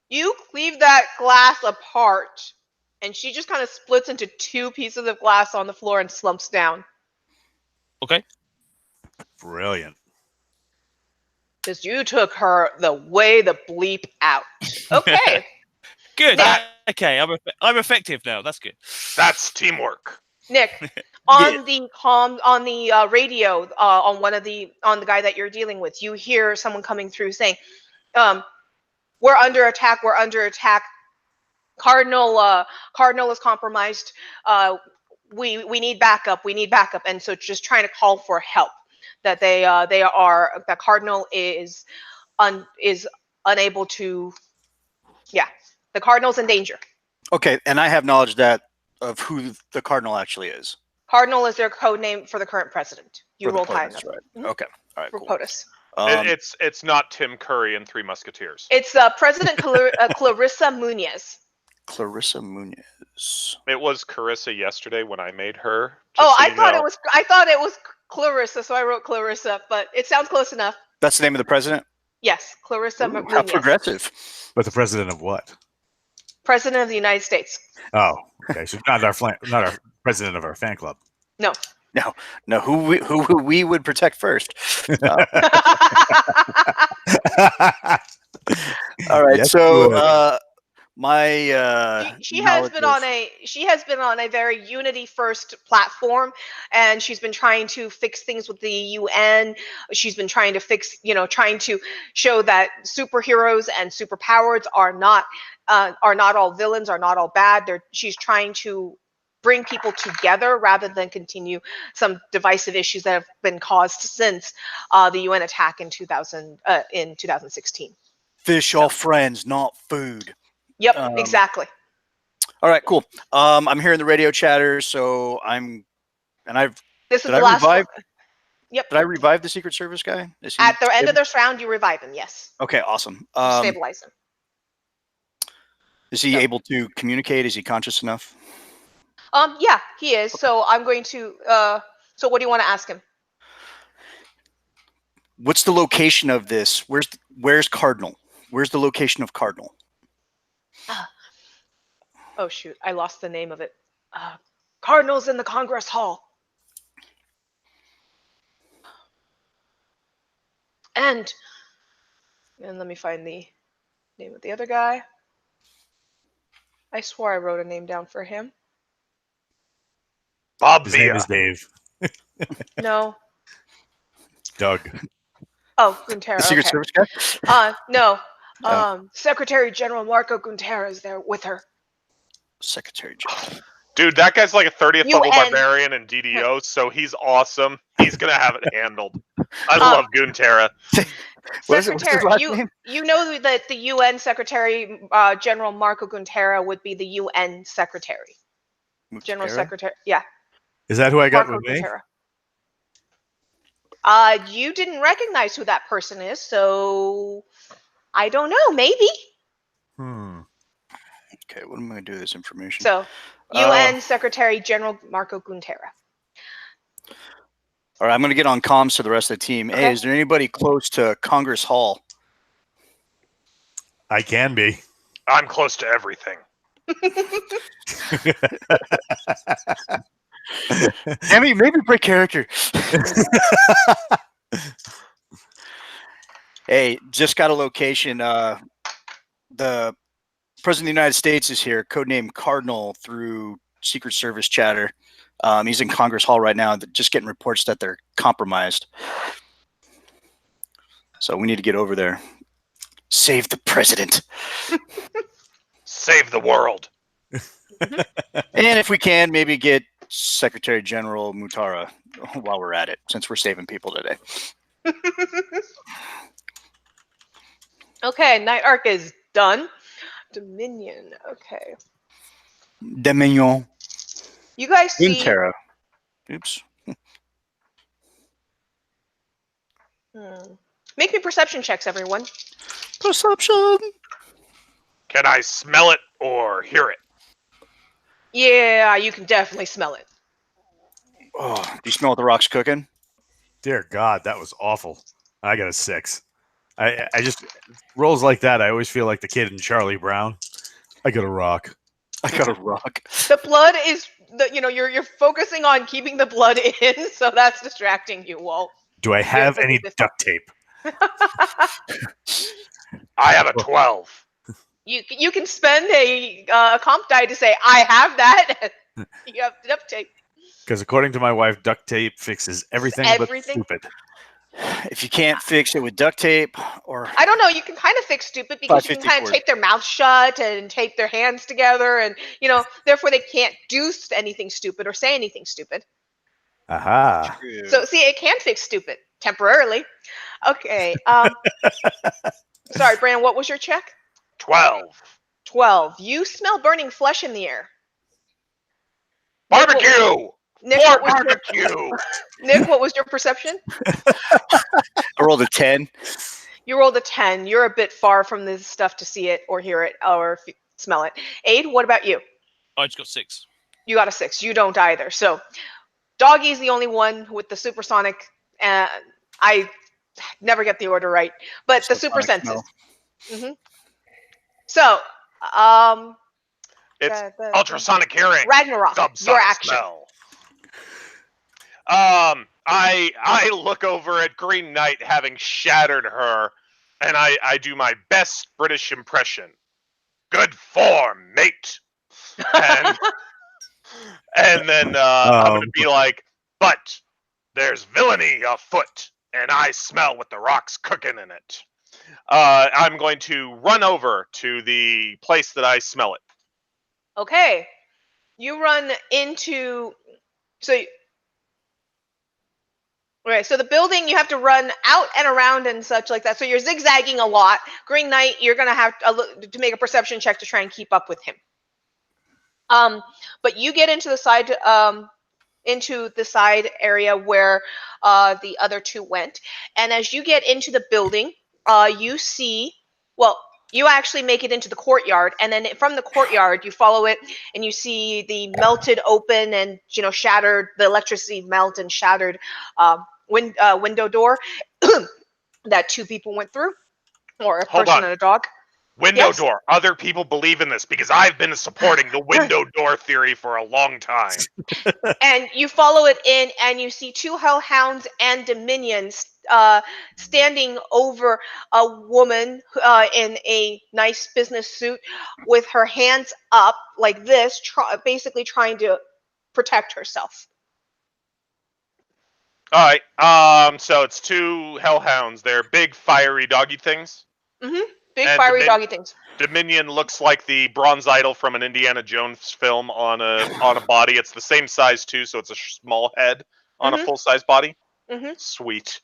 You cleave that glass apart, and she just kind of splits into 2 pieces of glass on the floor and slumps down. Okay. Brilliant. Because you took her the bleep out. Okay. Good. Okay, I'm effective now. That's good. That's teamwork. Nick, on the radio, on the guy that you're dealing with, you hear someone coming through saying, "We're under attack. We're under attack. Cardinal is compromised. We need backup. We need backup." And so just trying to call for help. That that Cardinal is unable to. Yeah, the Cardinal's in danger. Okay, and I have knowledge of who the Cardinal actually is. Cardinal is their code name for the current president. You rolled high enough. Right. Mm-hmm. Okay. All right. For Cool. POTUS. It's not Tim Curry and Three Musketeers. It's President Clarissa Munoz. Clarissa Munoz. It was Carissa yesterday when I made her. I thought it was Clarissa, so I wrote Clarissa, but it sounds close enough. That's the name of the president? Yes, Clarissa Munoz. How progressive. But the president of what? President of the United States. Oh, okay. So not our president of our fan club. No. No. Who we would protect first. All right. Yes, so my she has been on a very unity first platform, and she's been trying to fix things with the UN. She's been trying to trying to show that superheroes and superpowers are not all villains, are not all bad. She's trying to bring people together rather than continue some divisive issues that have been caused since the UN attack in 2016. Fish all friends, not food. Yep, exactly. All right, cool. I'm hearing the radio chatter, so This is the last one. Yep. Did I revive the Secret Service guy? At the end of this round, you revive him. Yes. Okay, awesome. Stabilize him. Is he able to communicate? Is he conscious enough? Yeah, he is. So I'm going to. So what do you want to ask him? What's the location of this? Where's Cardinal? Where's the location of Cardinal? Oh shoot! I lost the name of it. Cardinal's in the Congress Hall. And let me find the name of the other guy. I swore I wrote a name down for him. Bob His name is Dave. No. Doug. Oh, Guntera. The Secret Service guy? No. Secretary General Marco Guntera is there with her. Secretary General. Dude, that guy's like a 30th level barbarian in DDO, so he's awesome. He's gonna have it handled. I love Guntera. Secretary, you know that the UN Secretary General Marco Guntera would be the UN Secretary. General Secretary, yeah. Is that who I got Marco with me? Guntera. You didn't recognize who that person is, so I don't know. Maybe. Okay, what am I going to do with this information? So, UN Secretary General Marco Guntera. All right, I'm going to get on comms to the rest of the team. Okay. Hey, is there anybody close to Congress Hall? I can be. I'm close to everything. Maybe break character. Hey, just got a location. The President of the United States is here, codename Cardinal through Secret Service chatter. He's in Congress Hall right now, just getting reports that they're compromised. So we need to get over there. Save the president. Save the world. And if we can, maybe get Secretary General Mutara while we're at it, since we're saving people today. Okay, Night Arc is done. Dominion. Okay. Dominion. You guys see. Winterra. Oops. Make me perception checks, everyone. Perception. Can I smell it or hear it? Yeah, you can definitely smell it. Oh, do you smell what the rock's cooking? Dear God, that was awful. I got a 6. I just rolls like that. I always feel like the kid in Charlie Brown. I got a rock. I got a rock. The blood is you're focusing on keeping the blood in, so that's distracting you, Walt. Do I have any duct tape? I have a 12. You can spend a comp die to say I have that. You have duct tape. Because according to my wife, duct tape fixes everything. But stupid. If you can't fix it with duct tape, or I don't know, you can kind of fix stupid because you can kind of tape their mouth shut and tape their hands together, and therefore they can't do anything stupid or say anything stupid. Aha. So see, it can fix stupid temporarily. Okay. Sorry, Brandon. What was your check? 12. 12. You smell burning flesh in the air. Barbecue! Nick, More what was barbecue! Nick, what was your perception? I rolled a 10. You rolled a 10. You're a bit far from this stuff to see it or hear it or smell it. Aid, what about you? I just got 6. You got a 6. You don't either. So Doggy's the only one with the supersonic. I never get the order right, but the super senses. So, it's ultrasonic hearing. Ragnarok, your action. Smell. I look over at Green Knight having shattered her, and I do my best British impression. Good form, mate. And then I'm going to be like, but there's villainy afoot, and I smell what the rock's cooking in it. I'm going to run over to the place that I smell it. Okay. You run into... Right, so the building, you have to run out and around and such like that. So you're zigzagging a lot. Green Knight, you're going to have to make a perception check to try and keep up with him. But you get into the side area where the other two went. And as you get into the building, you see, well, you actually make it into the courtyard, and then from the courtyard, you follow it, and you see the melted open and shattered, the electricity melt and shattered window door that two people went through, or a person and a dog. Window door. Other people believe in this because I've been supporting the window door theory for a long time. And you follow it in, and you see two hellhounds and dominions standing over a woman in a nice business suit with her hands up like this, basically trying to protect herself. All right. So it's two hellhounds. They're big, fiery doggy things. Mm-hmm. Big, fiery doggy things. Dominion looks like the bronze idol from an Indiana Jones film on a body. It's the same size too, so it's a small head on a full size body. Mm-hmm. Sweet.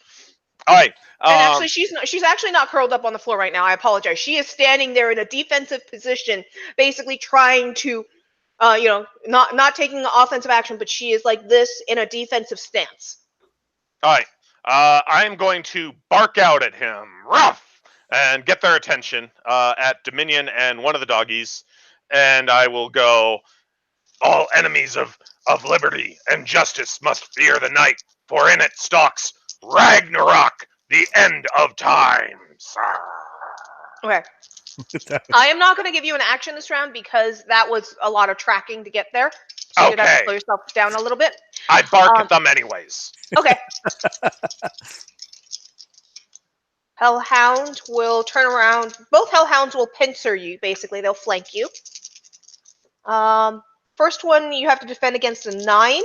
All right. And actually, she's actually not curled up on the floor right now. I apologize. She is standing there in a defensive position, basically trying to, not taking offensive action, but she is like this in a defensive stance. All right. I am going to bark out at him, rough, and get their attention at Dominion and one of the doggies, and I will go, all enemies of liberty and justice must fear the night, for in it stalks Ragnarok, the end of times. Okay. I am not going to give you an action this round because that was a lot of tracking to get there. So you'd have to slow yourself down a little bit. I bark at them anyways. Okay. Hellhound will turn around. Both hellhounds will pincer you, basically. They'll flank you. For First one you have to defend against a 9.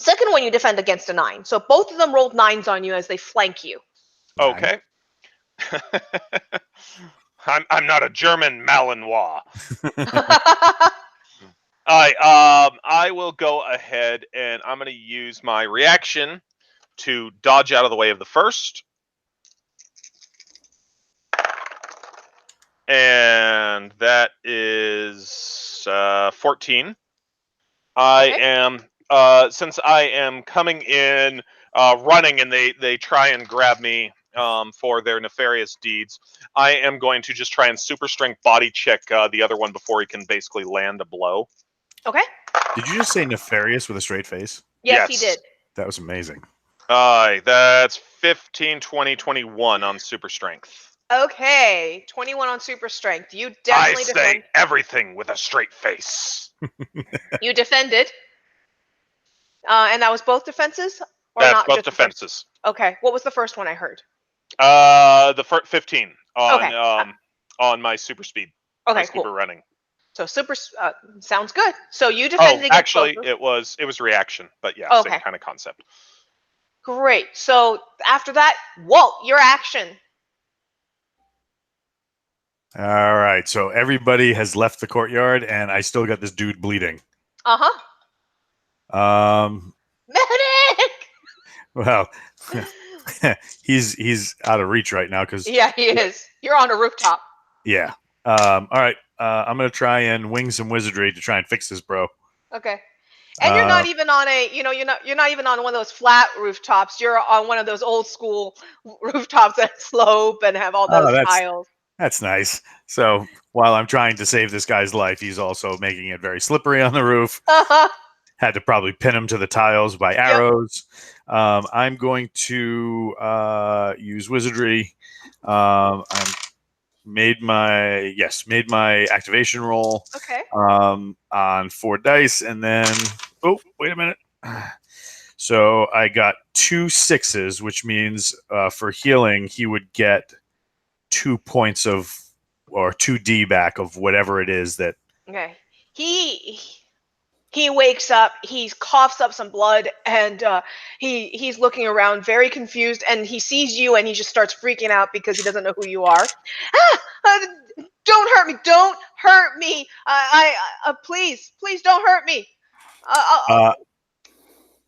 Second one you defend against a 9. So both of them rolled 9s on you as they flank you. Okay. I'm not a German Malinois. I will go ahead and I'm going to use my reaction to dodge out of the way of the first. And that is 14. I am since I am coming in running and they try and grab me for their nefarious deeds. I am going to just try and super strength body check the other one before he can basically land a blow. Okay. Did you just say nefarious with a straight face? Yes, he did. That was amazing. That's 15, 20, 21 on super strength. Okay, 21 on super strength. You definitely I say defend. everything with a straight face. You defended. And that was both defenses? Or That's not both just defenses. Okay. What was the first one I heard? The 15 on Okay. on my super speed. Okay, my super cool. running. So super sounds good. So you defended against actually, both. it was reaction, but yeah, Okay. same kind of concept. Great. So after that, Walt, your action. All right. So everybody has left the courtyard, and I still got this dude bleeding. Medic. Well, he's out of reach right now because Yeah, he is. You're on a rooftop. yeah. All right. I'm gonna try and wing some wizardry to try and fix this, bro. Okay. And you're not even on you're not even on one of those flat rooftops. You're on one of those old school rooftops that slope and have all those tiles. That's nice. So while I'm trying to save this guy's life, he's also making it very slippery on the roof. Had to probably pin him to the tiles by arrows. Yep. I'm going to use wizardry. I'm made my activation roll. Okay. On 4 dice, and then wait a minute. So I got 2 6s, which means for healing he would get 2 points of or 2d back of whatever it is that. Okay. He wakes up, he coughs up some blood, and he's looking around very confused, and he sees you, and he just starts freaking out because he doesn't know who you are. Don't hurt me! Don't hurt me! Please don't hurt me!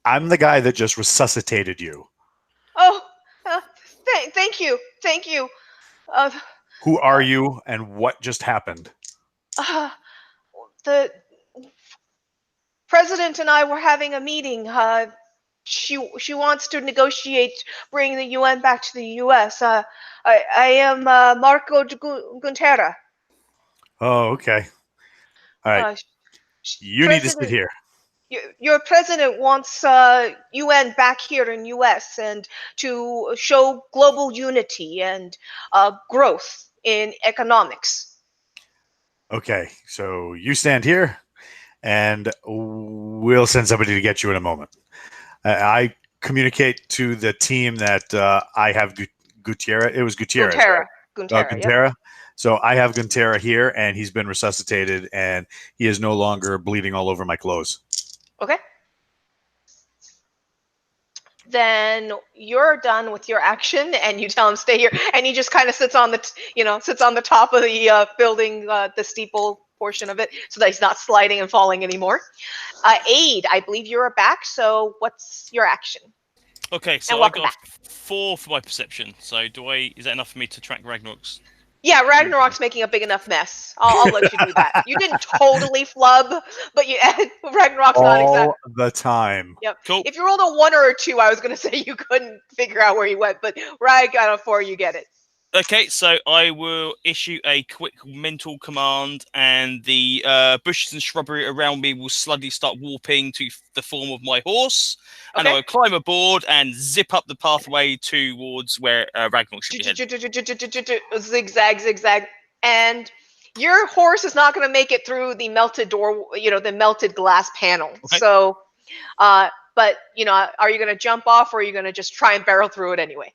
I'm the guy that just resuscitated you. Oh, thank you. Who are you, and what just happened? The president and I were having a meeting. She wants to negotiate bringing the UN back to the US. I am Marco Guntera. Oh, okay. All right. You need to sit here. Your president wants UN back here in US and to show global unity and growth in economics. Okay, so you stand here, and we'll send somebody to get you in a moment. I communicate to the team that I have Gutierrez. It was Gutierrez. Guntera. Yep. So I have Guntera here, and he's been resuscitated, and he is no longer bleeding all over my clothes. Okay. Then you're done with your action, and you tell him stay here, and he just kind of sits on the top of the building, the steeple portion of it, so that he's not sliding and falling anymore. Aid, I believe you're back. So what's your action? Okay, so I got 4 for my perception. So is that enough for me to track Ragnarok's? Yeah, Ragnarok's making a big enough mess. I'll let you do that. You didn't totally flub, but Ragnarok's not exactly all the time. Yep. Cool. If you rolled a 1 or a 2, I was going to say you couldn't figure out where he went, but Rag got a 4, you get it. Okay, so I will issue a quick mental command, and the bushes and shrubbery around me will slowly start warping to the form of my horse, and I will climb aboard and zip up the pathway towards where Ragnarok should be headed. Zigzag, and your horse is not going to make it through the melted door, the melted glass panel. Okay. So, but are you going to jump off, or are you going to just try and barrel through it anyway?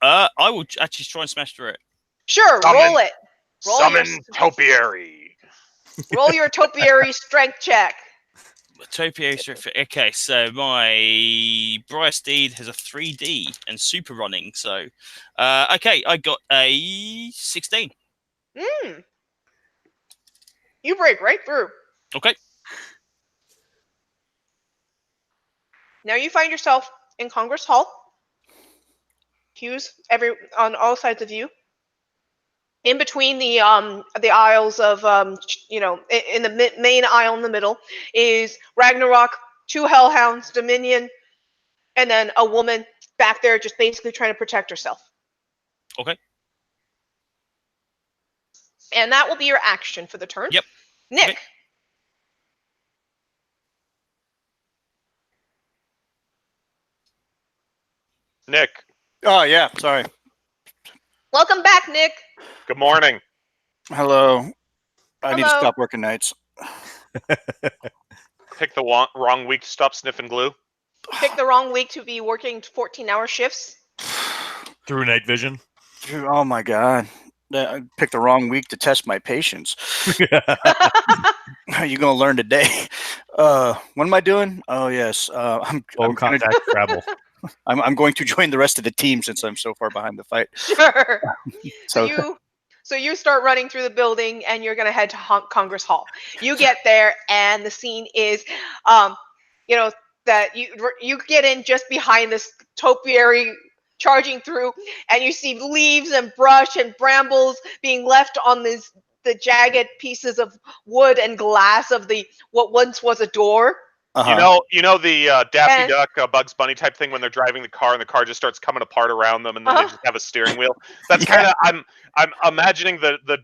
I will actually try and smash through it. Sure, roll it. Summon topiary. Roll your topiary strength check. Topiary strength. Okay, so my Briar Steed has a 3D and super running. So, okay, I got a 16. You break right through. Okay. Now you find yourself in Congress Hall. Queues on all sides of you. In between the aisles of in the main aisle in the middle is Ragnarok, 2 Hellhounds, Dominion, and then a woman back there just basically trying to protect herself. Okay. And that will be your action for the turn. Yep. Nick. Okay. Nick, Oh yeah, sorry. Welcome back, Nick. good morning. Hello. I need to Hello. stop working nights. Pick the wrong week to stop sniffing glue. Pick the wrong week to be working 14-hour shifts. Through night vision. Oh my god. I picked the wrong week to test my patience. You're gonna learn today. What am I doing? Oh yes. I'm contact travel. I'm going to join the rest of the team since I'm so far behind the fight. Sure. So So you start running through the building, and you're gonna head to Congress Hall. You get there, and the scene is, that you get in just behind this topiary charging through, and you see leaves and brush and brambles being left on the jagged pieces of wood and glass of what once was a door. You know the Daffy And- Duck, Bugs Bunny type thing when they're driving the car and the car just starts coming apart around them, and then they just have a steering wheel. That's kind of I'm imagining the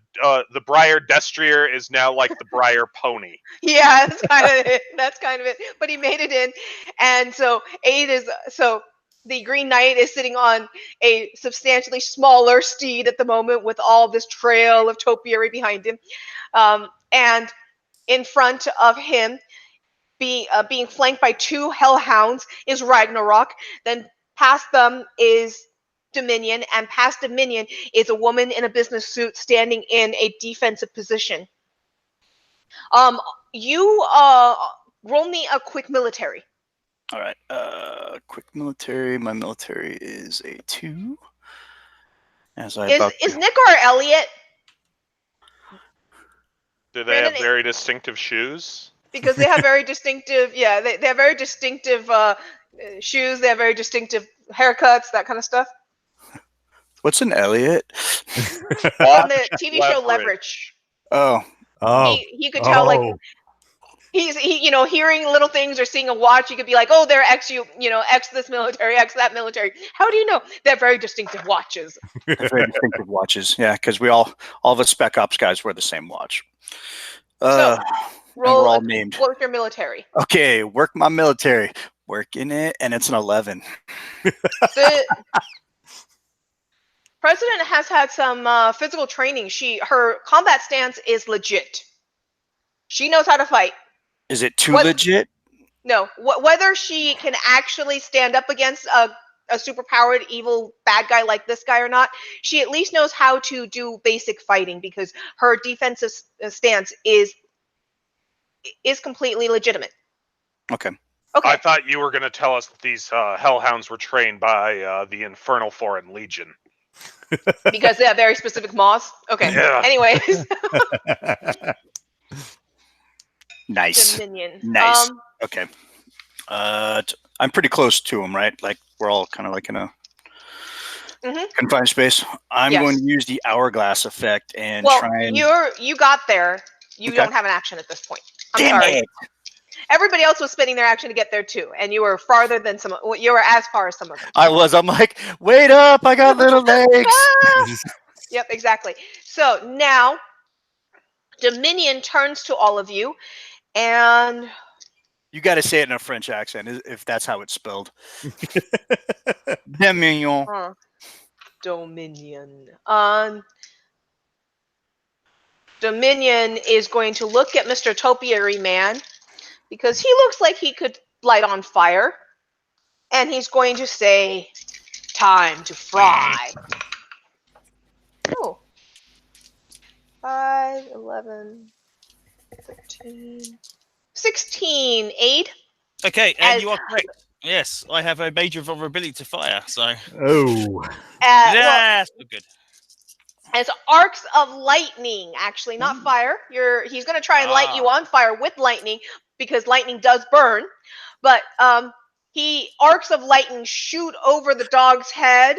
Briar Destrier is now like the Briar Pony. Yeah, that's kind of it. That's kind of it. But he made it in, and so the Green Knight is sitting on a substantially smaller steed at the moment, with all this trail of topiary behind him, and in front of him, being flanked by 2 Hellhounds, is Ragnarok. Then past them is Dominion, and past Dominion is a woman in a business suit standing in a defensive position. You roll me a quick military. all right. Quick military. My military is a 2. As I Is Nick or Elliot? Do they have Brandon, very distinctive shoes? Because they have very distinctive. Yeah, they have very distinctive shoes. They have very distinctive haircuts, that kind of stuff. What's an Elliot? On the TV show Leverage. Oh. He could tell, like, he's hearing little things or seeing a watch. You could be like, oh, they're X X this military, X that military. How do you know? They have very distinctive watches. Very distinctive watches. Yeah, because all of us Spec Ops guys wear the same watch. So roll. We're all named. Work your military. Okay, work my military. Working it, and it's an 11. The president has had some physical training. Her combat stance is legit. She knows how to fight. Is it too legit? No. Whether she can actually stand up against a superpowered evil bad guy like this guy or not, she at least knows how to do basic fighting, because her defensive stance is completely legitimate. Okay. I thought you were going to tell us that these Hellhounds were trained by the Infernal Foreign Legion. Because they have very specific moths. Okay. Yeah. Anyways. Nice. Dominion. Nice. Okay. I'm pretty close to him, right? Like, we're all kind of like in a confined space. I'm going to use the hourglass effect and try and... you got there. You don't have an action at this point. I'm sorry. Everybody else was spending their action to get there too, and you were farther than some. You were as far as some of them. I was. I'm like, wait up! I got little legs. Yep, exactly. So now, Dominion turns to all of you, and you got to say it in a French accent, if that's how it's spelled. Dominion. Dominion. Dominion is going to look at Mr. Topiary Man, because he looks like he could light on fire. And he's going to say, time to fry. Oh. 5, 11. 13, 16. Aid. Okay, and you are correct. Yes, I have a major vulnerability to fire, so. Oh. Yes, good. As arcs of lightning, actually, not fire. He's going to try and light you on fire with lightning because lightning does burn. But arcs of lightning shoot over the dog's head,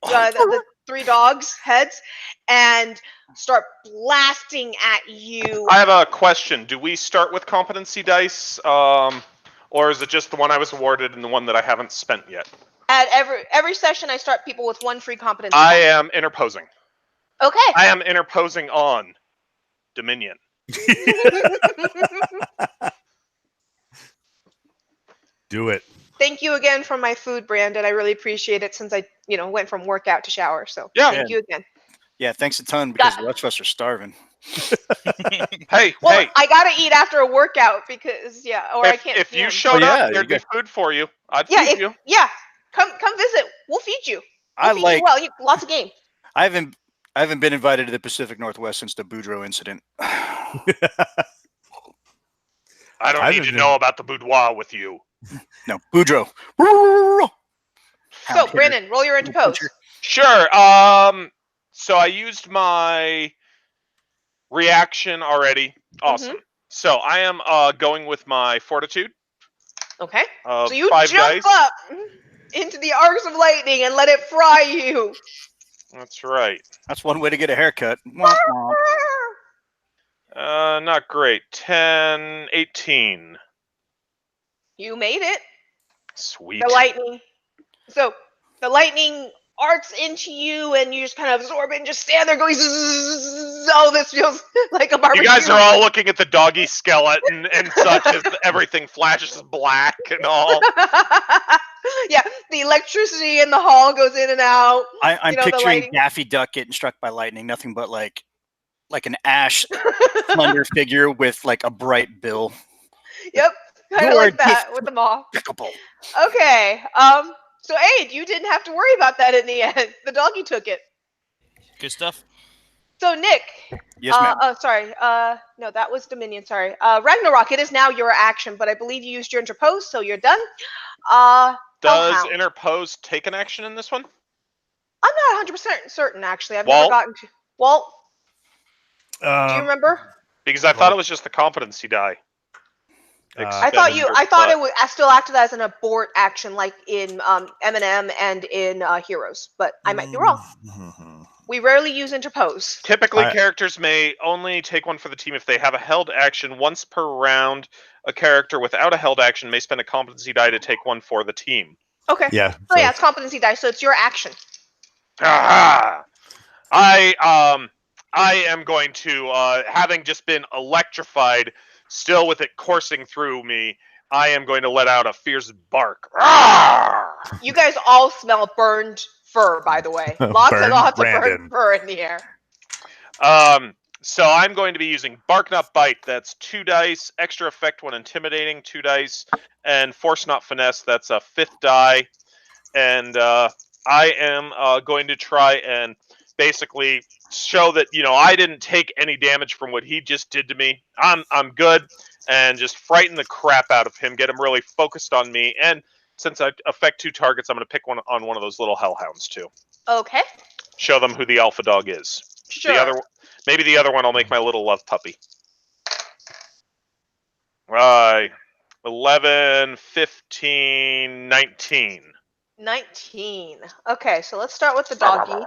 the 3 dogs' heads, and start blasting at you. I have a question. Do we start with competency dice, or is it just the one I was awarded and the one that I haven't spent yet? At every session, I start people with 1 free competency. I am interposing. Okay. I am interposing on Dominion. Do it. Thank you again for my food, Brandon. I really appreciate it since I, went from workout to shower. So thank you again. Yeah, thanks a ton because the rest of us are starving. Hey, I gotta eat after a workout because I can't. If you showed up, there'd be food for you. I'd feed you. Yeah, come visit. We'll feed you. Lots of game. I haven't been invited to the Pacific Northwest since the Boudreaux incident. I don't need to know about the boudoir with you. No, Boudreaux. So, Brandon, roll your interpose. Sure. So I used my reaction already. Awesome. So I am going with my fortitude. Okay. So you 5 jump dice. up into the arcs of lightning and let it fry you. That's right. That's one way to get a haircut. Not great. 10, 18. You made it. Sweet. The lightning. So the lightning arcs into you, and you just kind of absorb it and just stand there going, oh, this feels like a barbecue. You guys are all looking at the doggy skeleton and such as everything flashes black and all. Yeah, the electricity in the hall goes in and out. I'm picturing Daffy Duck getting struck by lightning. Nothing but like an ash slender figure with like a bright bill. Yep, kind of like that with the moth. Okay, so Aid, you didn't have to worry about that in the end. The doggy took it. Good stuff. So Nick. Yes, ma'am. Sorry. No, that was Dominion. Sorry. Ragnarok, it is now your action, but I believe you used your interpose, so you're done. Does interpose take an action in this one? I'm not 100% certain, actually. I've never gotten to. Walt, do you remember? Because I thought it was just the competency die. I thought it would still acted as an abort action, like in M&M and in Heroes, but I might be wrong. We rarely use interpose. Typically, characters may only take one for the team if they have a held action once per round. A character without a held action may spend a competency die to take one for the team. Okay. Yeah. Oh yeah, it's competency die, so it's your action. Aha! I am going to, having just been electrified, still with it coursing through me, I am going to let out a fierce bark. You guys all smell burned fur, by the way. Lots and lots of burned fur in the air. So I'm going to be using Bark Not Bite. That's 2 dice. Extra effect when intimidating, 2 dice. And Force Not Finesse, that's a 5th die. And I am going to try and basically show that, I didn't take any damage from what he just did to me. I'm good. And just frighten the crap out of him, get him really focused on me. And since I affect 2 targets, I'm going to pick one on one of those little hellhounds too. Okay. Show them who the alpha dog is. Sure. Maybe the other one I'll make my little love puppy. Right. 11, 15, 19. 19. Okay, so let's start with the doggy.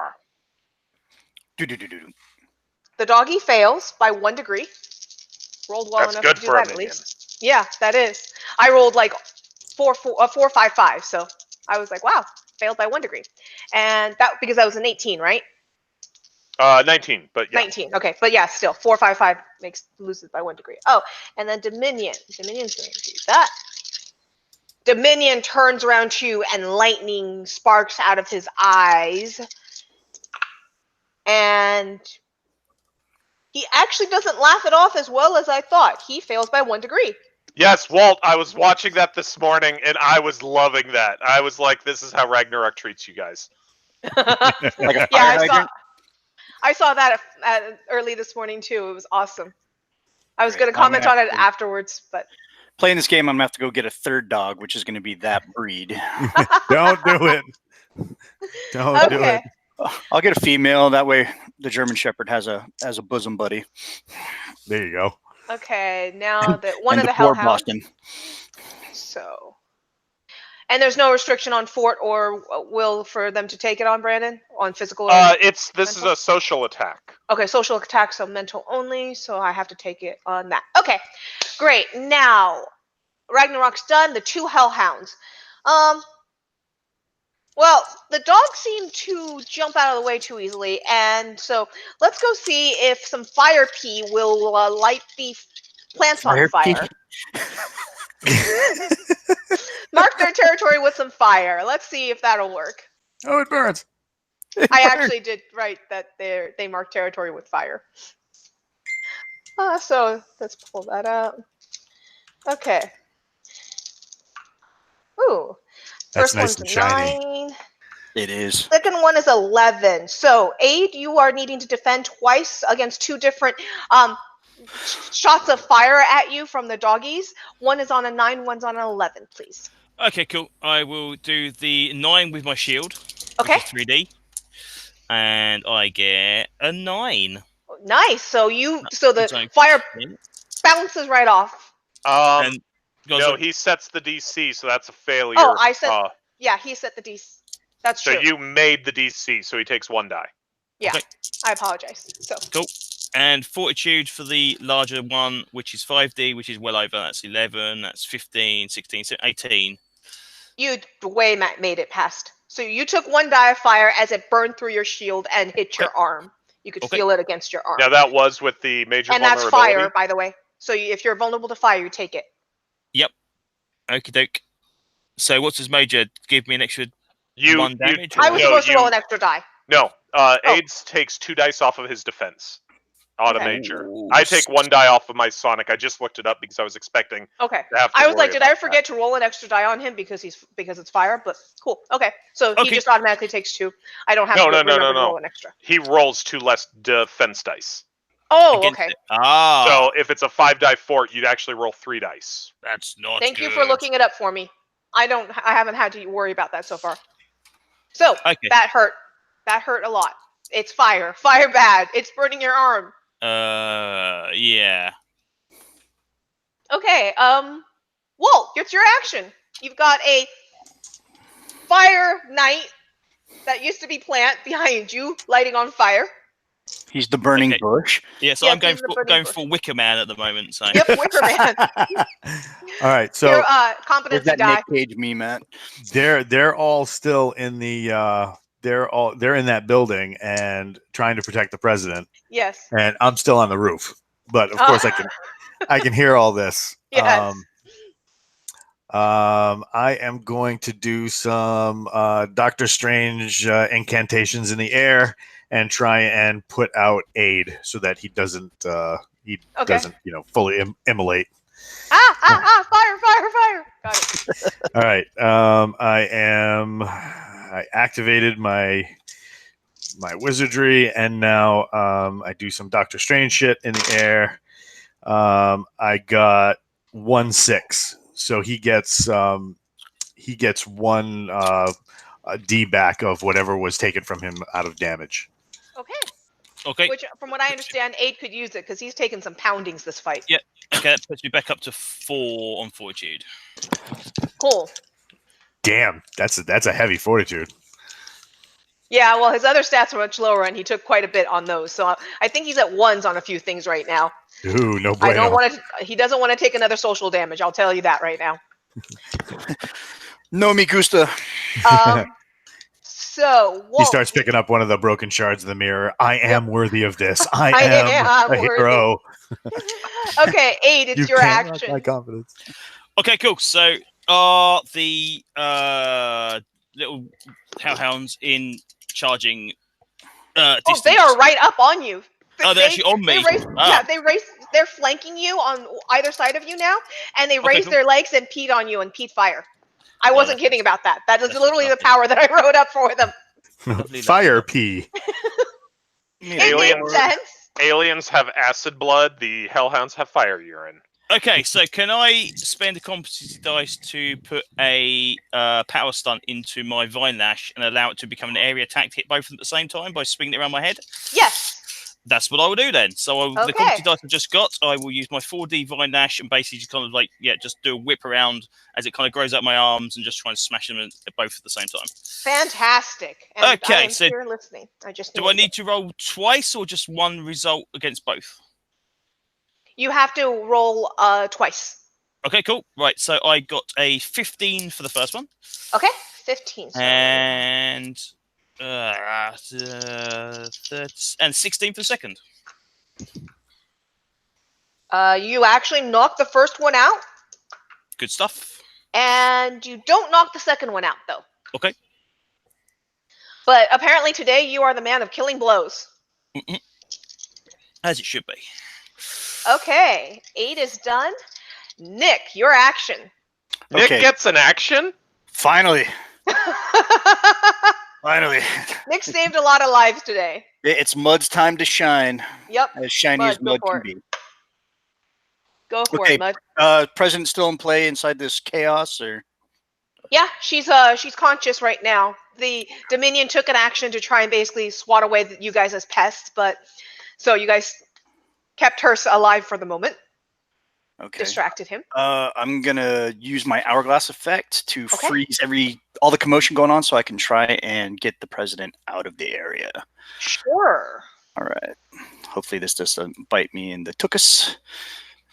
The doggy fails by 1 degree. Rolled well enough to do that at least. Yeah, that is. I rolled like 4, 5, 5. So I was like, wow, failed by 1 degree. And that because that was an 18, right? 19, but yeah. 19. Okay, but yeah, still 4, 5, 5 loses by 1 degree. Oh, and then Dominion. Dominion's going to do that. Dominion turns around to you, and lightning sparks out of his eyes. And he actually doesn't laugh it off as well as I thought. He fails by 1 degree. Yes, Walt, I was watching that this morning, and I was loving that. I was like, this is how Ragnarok treats you guys. Like a fire hydrant? I saw that early this morning, too. It was awesome. I was going to comment on it afterwards, but playing this game, I'm gonna have to go get a third dog, which is gonna be that breed. Don't do it. Don't do it. I'll get a female. That way, the German Shepherd has a bosom buddy. There you go. Okay, now that one of the poor hellhounds. Boston. So, and there's no restriction on fort or will for them to take it on, Brandon, on physical. Or this is a social attack. Okay, social attack, so mental only. So I have to take it on that. Okay, great. Now Ragnarok's done. The 2 hellhounds. Well, the dogs seem to jump out of the way too easily, and so let's go see if some fire pea will light the plants on fire. Mark their territory with some fire. Let's see if that'll work. Oh, it burns. I actually did write that they mark territory with fire. So let's pull that out. Okay. Ooh. That's First nice one's and shiny. 9. It is. Second one is 11. So, Aid, you are needing to defend twice against 2 different shots of fire at you from the doggies. One is on a 9, one's on an 11, please. Okay, cool. I will do the 9 with my shield. Okay. 3D. And I get a 9. Nice. So the fire bounces right off. No, he sets the DC, so that's a failure. Oh, I said. Yeah, he set the DC. That's true. So you made the DC, so he takes 1 die. Yeah, okay. I apologize. So cool. And Fortitude for the larger one, which is 5D, which is well over. That's 11. That's 15, 16, 18. You made it past. So you took 1 die of fire as it burned through your shield and hit your arm. You could feel it against your arm. Now that was with the major and vulnerability. that's fire, by the way. So if you're vulnerable to fire, you take it. Yep. Okie doke. So what's his major? Give me an extra 1 damage? I was supposed to roll an extra die. No. AIDS takes 2 dice off of his defense. On a major. I take 1 die off of my Sonic. I just looked it up because I was expecting to have to I was like, worry did I about forget to roll an extra die on him because it's fire? But cool. Okay. So he just automatically takes 2. I don't have to roll an extra. He rolls 2 less defense dice. Oh, okay. So if it's a 5-die fort, you'd actually roll 3 dice. That's not Thank you for looking it up for me. I haven't had to worry about that so far. So that hurt. That hurt a lot. It's fire. Fire bad. It's burning your arm. Yeah. Okay, Walt, it's your action. You've got a fire knight that used to be plant behind you, lighting on fire. He's the burning bush. Yeah, so I'm going for Wicker Man at the moment. So. Yep, Wicker Man. All right, so your competency die. Nick Cage meme at? They're all still in the they're in that building and trying to protect the president. Yes. And I'm still on the roof, but of course I can hear all this. Yes. I am going to do some Doctor Strange incantations in the air and try and put out Aid so that he doesn't doesn't fully immolate. Fire! Got it. All right. I activated my wizardry, and now I do some Doctor Strange shit in the air. I got 1/6, so he gets 1 D back of whatever was taken from him out of damage. Okay. Which, from what I understand, Aid could use it because he's taken some poundings this fight. Yeah. Okay, that puts me back up to 4 on Fortitude. Cool. Damn, that's a heavy fortitude. Yeah, well, his other stats are much lower, and he took quite a bit on those. So I think he's at 1s on a few things right now. Ooh, no bueno. He doesn't want to take another social damage. I'll tell you that right now. No me gusta. So he starts picking up one of the broken shards of the mirror. I am worthy of this. I am a hero. Okay, Aid, it's your action. My confidence. Okay, cool. So are the little hellhounds in charging distance? They are right up on you. They're actually on me. Yeah, they're flanking you on either side of you now, and they raise their legs and peed on you and peed fire. I wasn't kidding about that. That is literally the power that I wrote up for them. Fire pee. It makes sense. aliens have acid blood. The hellhounds have fire urine. Okay, so can I spend a competency dice to put a power stunt into my Vine Lash and allow it to become an area attack to hit both of them at the same time by swinging it around my head? Yes. That's what I will do then. So the Okay. competency dice I just got, I will use my 4D Vine Lash and basically just kind of like, just do a whip around as it kind of grows out my arms and just try and smash them at both at the same time. Fantastic. And Okay, I am so here listening. do I need to roll twice or just one result against both? You have to roll twice. Okay, cool. Right, so I got a 15 for the first one. Okay, 15. So and 16 for the second. you actually knock the first one out. Good stuff. And you don't knock the second one out, though. Okay. But apparently today you are the man of killing blows. As it should be. Okay, 8 is done. Nick, your action. Nick gets an action? Finally. Finally. Nick saved a lot of lives today. It's Mud's time to shine. Yep. As shiny as Mud can be. Go for it, Mud. President still in play inside this chaos, or? Yeah, she's conscious right now. The Dominion took an action to try and basically swat away you guys as pests, but so you guys kept her alive for the moment. Okay. Distracted him. I'm gonna use my hourglass effect to freeze all the commotion going on, so I can try and get the president out of the area. Sure. All right. Hopefully this doesn't bite me in the tuchus,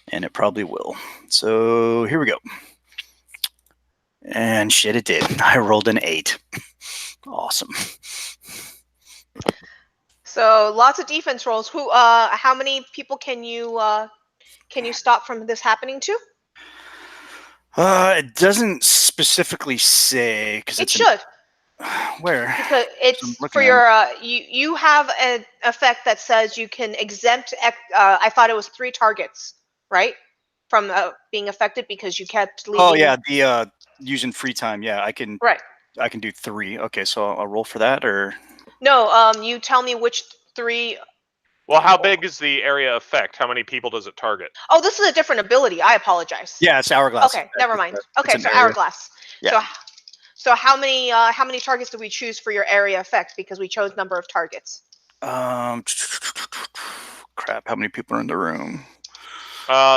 and it probably will. So here we go. And shit, it did. I rolled an 8. Awesome. So lots of defense rolls. How many people can you stop from this happening to? It doesn't specifically say because it should. Where? Because it's for your you have an effect that says you can exempt. I thought it was 3 targets, right, from being affected because you kept leaving. Oh yeah, the using free time. Yeah, I can. Right. I can do 3. Okay, so I'll roll for that, or no? You tell me which 3. Well, how big is the area effect? How many people does it target? Oh, this is a different ability. I apologize. Yeah, it's hourglass. Okay, never mind. Okay, so area. hourglass. Yeah. So how many targets did we choose for your area effect? Because we chose number of targets. Crap. How many people are in the room?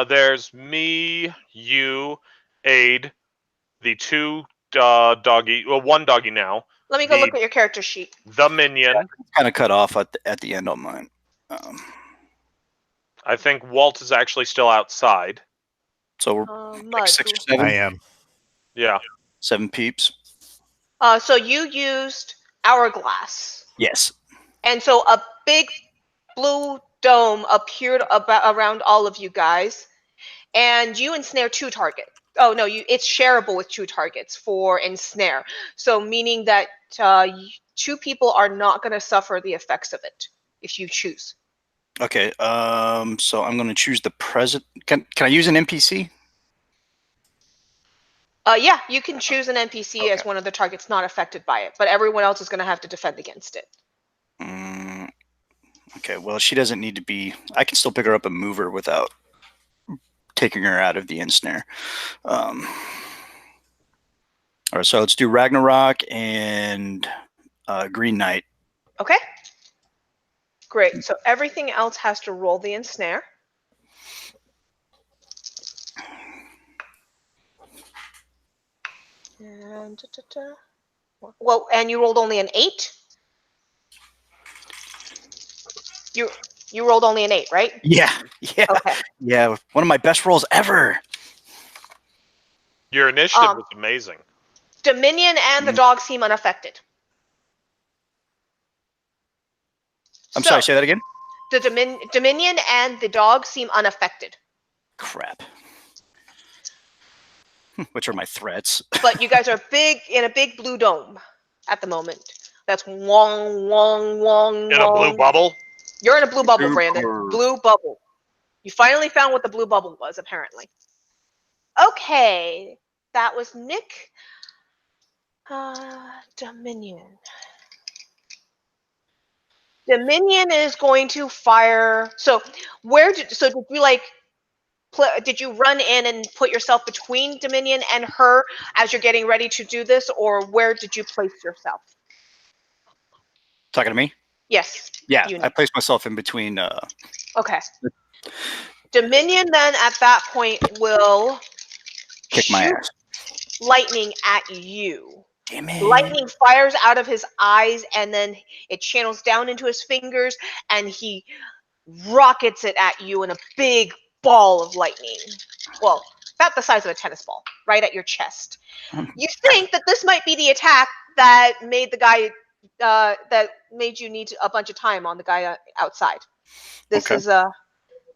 There's me, you, Aid, the 2 doggy. Well, 1 doggy now. Let me go look at your character sheet. The minion. Kind of cut off at the end on mine. I think Walt is actually still outside. So we're like 6 or 7. I am. Yeah. 7 peeps. So you used hourglass. Yes. And so a big blue dome appeared around all of you guys, and you ensnare 2 targets. Oh no, it's shareable with 2 targets for ensnare. So meaning that 2 people are not going to suffer the effects of it if you choose. Okay. So I'm going to choose the president. Can I use an NPC? Yeah, you can choose an NPC as one of the targets not affected by it, but everyone else is going to have to defend against it. Okay, well, she doesn't need to be... I can still pick her up and move her without taking her out of the ensnare. All right, so let's do Ragnarok and Green Knight. Okay. Great. So everything else has to roll the ensnare. And well, and you rolled only an 8. You rolled only an 8, right? Yeah. Okay. Yeah, one of my best rolls ever. Your initiative was amazing. Dominion and the dog seem unaffected. I'm sorry, say that again? The Dominion and the dog seem unaffected. Crap. Which are my threats? But you guys are in a big blue dome at the moment. That's wong, wong, wong, in a blue bubble? You're in a blue bubble, Brandon. Blue bubble. You finally found what the blue bubble was, apparently. Okay. That was Nick. Dominion. Dominion is going to fire. So did you like? Did you run in and put yourself between Dominion and her as you're getting ready to do this, or where did you place yourself? Talking to me? Yes. Yeah, I placed myself in between. Okay. Dominion then at that point will kick my ass. Lightning at you. Damn it. Lightning fires out of his eyes, and then it channels down into his fingers, and he rockets it at you in a big ball of lightning. Well, about the size of a tennis ball, right at your chest. You think that this might be the attack that made the guy, that made you need a bunch of time on the guy outside. This is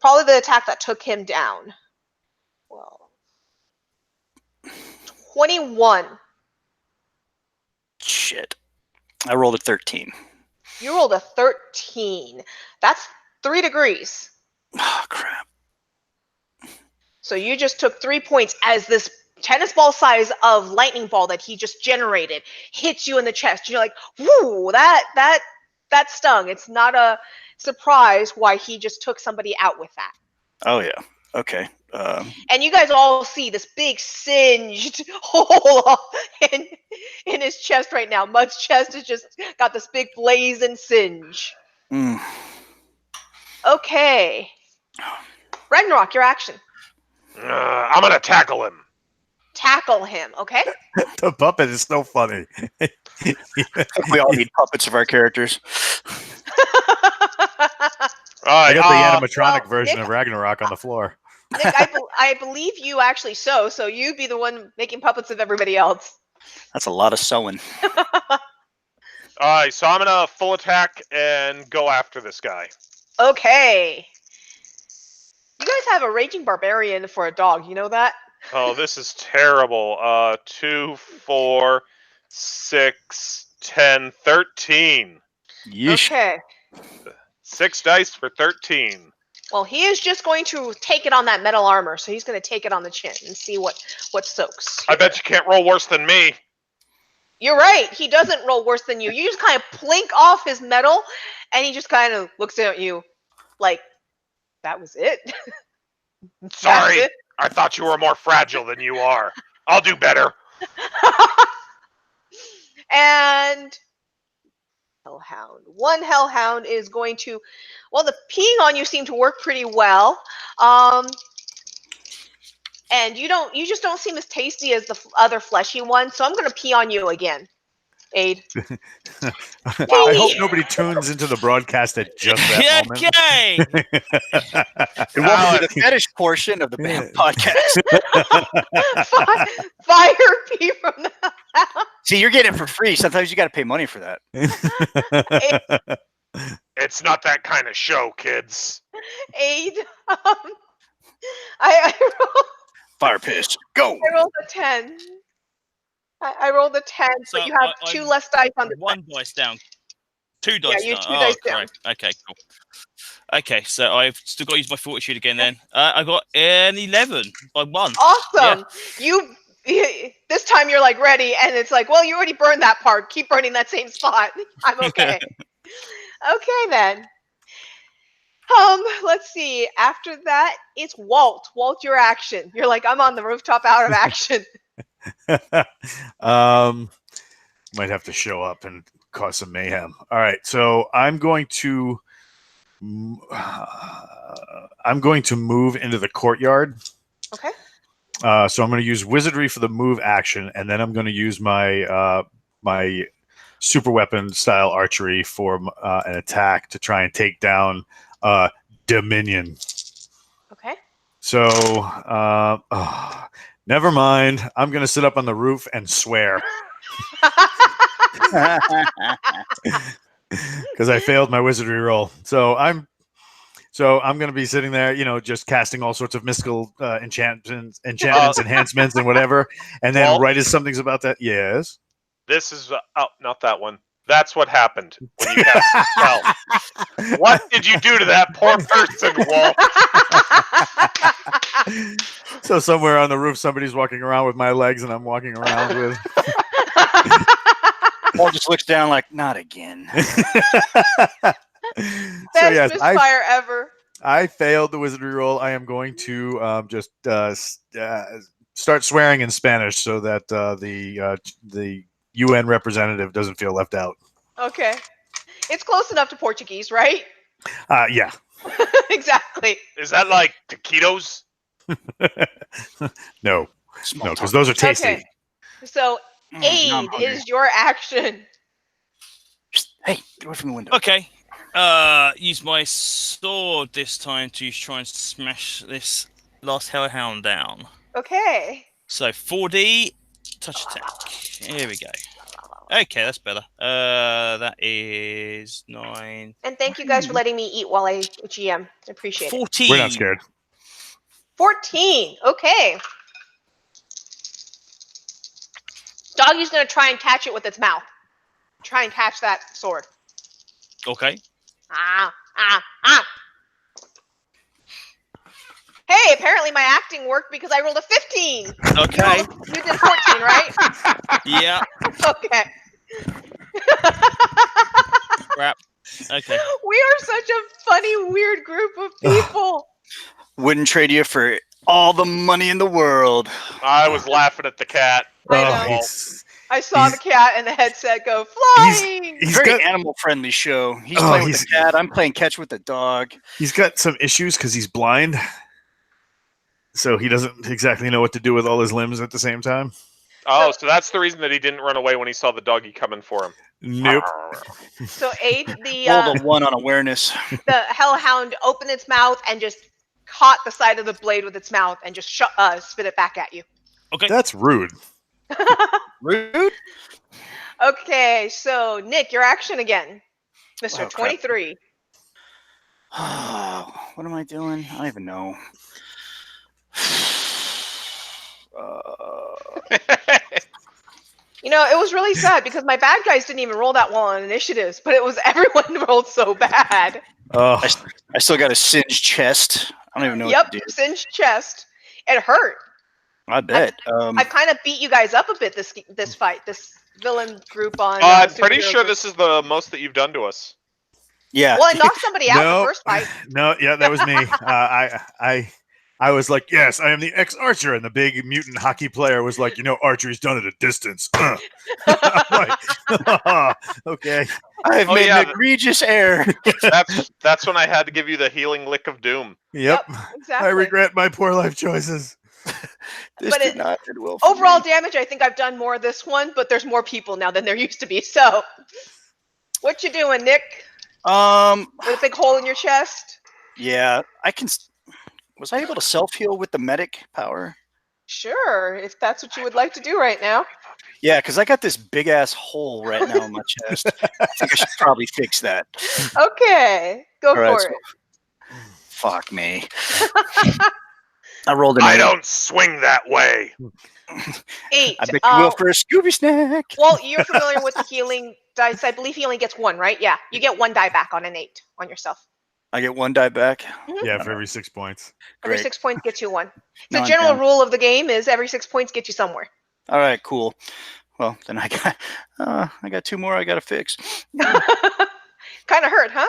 probably the attack that took him down. Well, 21. Shit. I rolled a 13. You rolled a 13. That's 3 degrees. Oh, crap. So you just took 3 points as this tennis ball size of lightning ball that he just generated hits you in the chest. You're like, whoo, that stung. It's not a surprise why he just took somebody out with that. Oh, yeah. Okay. And you guys all see this big singed hole in his chest right now. Mud's chest has just got this big blaze and singe. Okay. Ragnarok, your action. I'm going to tackle him. Tackle him, okay? The puppet is so funny. We all need puppets of our characters. I got the animatronic version Nick, of Ragnarok on the floor. Nick, I believe you actually sew, so you'd be the one making puppets of everybody else. That's a lot of sewing. Alright, so I'm gonna full attack and go after this guy. Okay. You guys have a raging barbarian for a dog, you know that? Oh, this is terrible. 2, 4, 6, 10, 13. Yeesh. Okay. 6 dice for 13. Well, he is just going to take it on that metal armor, so he's going to take it on the chin and see what soaks. I bet you can't roll worse than me. You're right. He doesn't roll worse than you. You just kind of plink off his metal, and he just kind of looks at you like, that was it? Sorry. It? I thought you were more fragile than you are. I'll do better. And Hellhound. One Hellhound is going to, well, the peeing on you seemed to work pretty well. And you just don't seem as tasty as the other fleshy one, so I'm going to pee on you again. Aid. I hope nobody tunes into the broadcast at just that moment. Okay. It won't be the fetish portion of the BAM podcast. Fire pee from the Hellhound. See, you're getting it for free. Sometimes you got to pay money for that. It's not that kind of show, kids. Aid. I rolled. Fire piss. Go. I rolled a 10. I rolled a 10, so you have 2 less dice on the 1 dice down. 2 dice you down. 2 dice down. Okay, cool. Okay, so I've still got to use my fortitude again then. I got an 11 by 1. Awesome. Yeah. This time you're like ready, and it's like, well, you already burned that part. Keep burning that same spot. I'm okay. Okay, then. Let's see. After that, it's Walt. Walt, your action. You're like, I'm on the rooftop out of action. Might have to show up and cause some mayhem. All right, so I'm going to move into the courtyard. Okay. So I'm going to use wizardry for the move action, and then I'm going to use my my super weapon style archery for an attack to try and take down Dominion. Okay. So never mind. I'm going to sit up on the roof and swear. Because I failed my wizardry roll. So I'm going to be sitting there, just casting all sorts of mystical enchantments, enhancements, and whatever. And then right as something's about that, yes. This is not that one. That's what happened when you cast the spell. What did you do to that poor person, Walt? So somewhere on the roof, somebody's walking around with my legs, and I'm walking around with. Walt just looks down like, not again. Best yes, misfire ever. I failed the wizardry roll. I am going to just start swearing in Spanish so that the UN representative doesn't feel left out. Okay. It's close enough to Portuguese, right? Yeah. Exactly. Is that like taquitos? No, Small because talk. those are tasty. Okay. So, No, I'm aid hungry. is your action. Hey, get away from the window. Okay. Use my sword this time to try and smash this last hellhound down. Okay. So 4D touch attack. Here we go. Okay, that's better. That is 9. And thank you guys for letting me eat while I GM. I appreciate 14. We're not scared. it. 14. Okay. Doggy's gonna try and catch it with its mouth. Try and catch that sword. Okay. Ah. Hey, apparently my acting worked because I rolled a 15. Okay. You did 14, right? Yeah. Okay. Crap. Okay. We are such a funny, weird group of people. Wouldn't trade you for all the money in the world. I was laughing at the cat. I know. I saw the cat and the headset go flying. He's Very got animal-friendly show. He's playing with the cat. I'm playing catch with the dog. he's got some issues because he's blind, so he doesn't exactly know what to do with all his limbs at the same time. Oh, so that's the reason that he didn't run away when he saw the doggy coming for him. Nope. So 8, Rolled a 1 on awareness. the hellhound opened its mouth and just caught the side of the blade with its mouth and just spit it back at you. Okay. That's rude. Rude. Okay, so Nick, your action again, Mr. Oh, crap. 23. What am I doing? I don't even know. You know, it was really sad because my bad guys didn't even roll that well on initiatives, but it was everyone rolled so bad. Oh, I still got a singed chest. I don't even know what to do. Singed chest. It hurt. I bet. I've kind of beat you guys up a bit this fight, this villain group on. I'm pretty superhero sure group. this is the most that you've done to us. Yeah. Well, it knocked somebody out the first fight. No, yeah, that was me. I was like, yes, I am the ex-archer, and the big mutant hockey player was like, archery's done at a distance. I'm like, okay. I've made an egregious error. That's when I had to give you the healing lick of doom. Yep. Exactly. I regret my poor life choices. This did not end well for overall me. damage, I think I've done more this one, but there's more people now than there used to be. So, what you doing, Nick? With a big hole in your chest? Yeah, I can. Was I able to self-heal with the medic power? Sure, if that's what you would like to do right now. Yeah, because I got this big-ass hole right now in my chest. I think I should probably fix that. Okay, go for it. Fuck me. I rolled an 8. I don't swing that way. 8. I bet you will for a Scooby snack. Well, you're familiar with the healing dice. I believe he only gets 1, right? Yeah, you get 1 die back on an 8 on yourself. I get 1 die back? Mm-hmm. Yeah, for every 6 points. Every 6 points gets you 1. The No, general rule of the game is every 6 points get you somewhere. All right, cool. Well, then I got 2 more I got to fix. Kind of hurt, huh?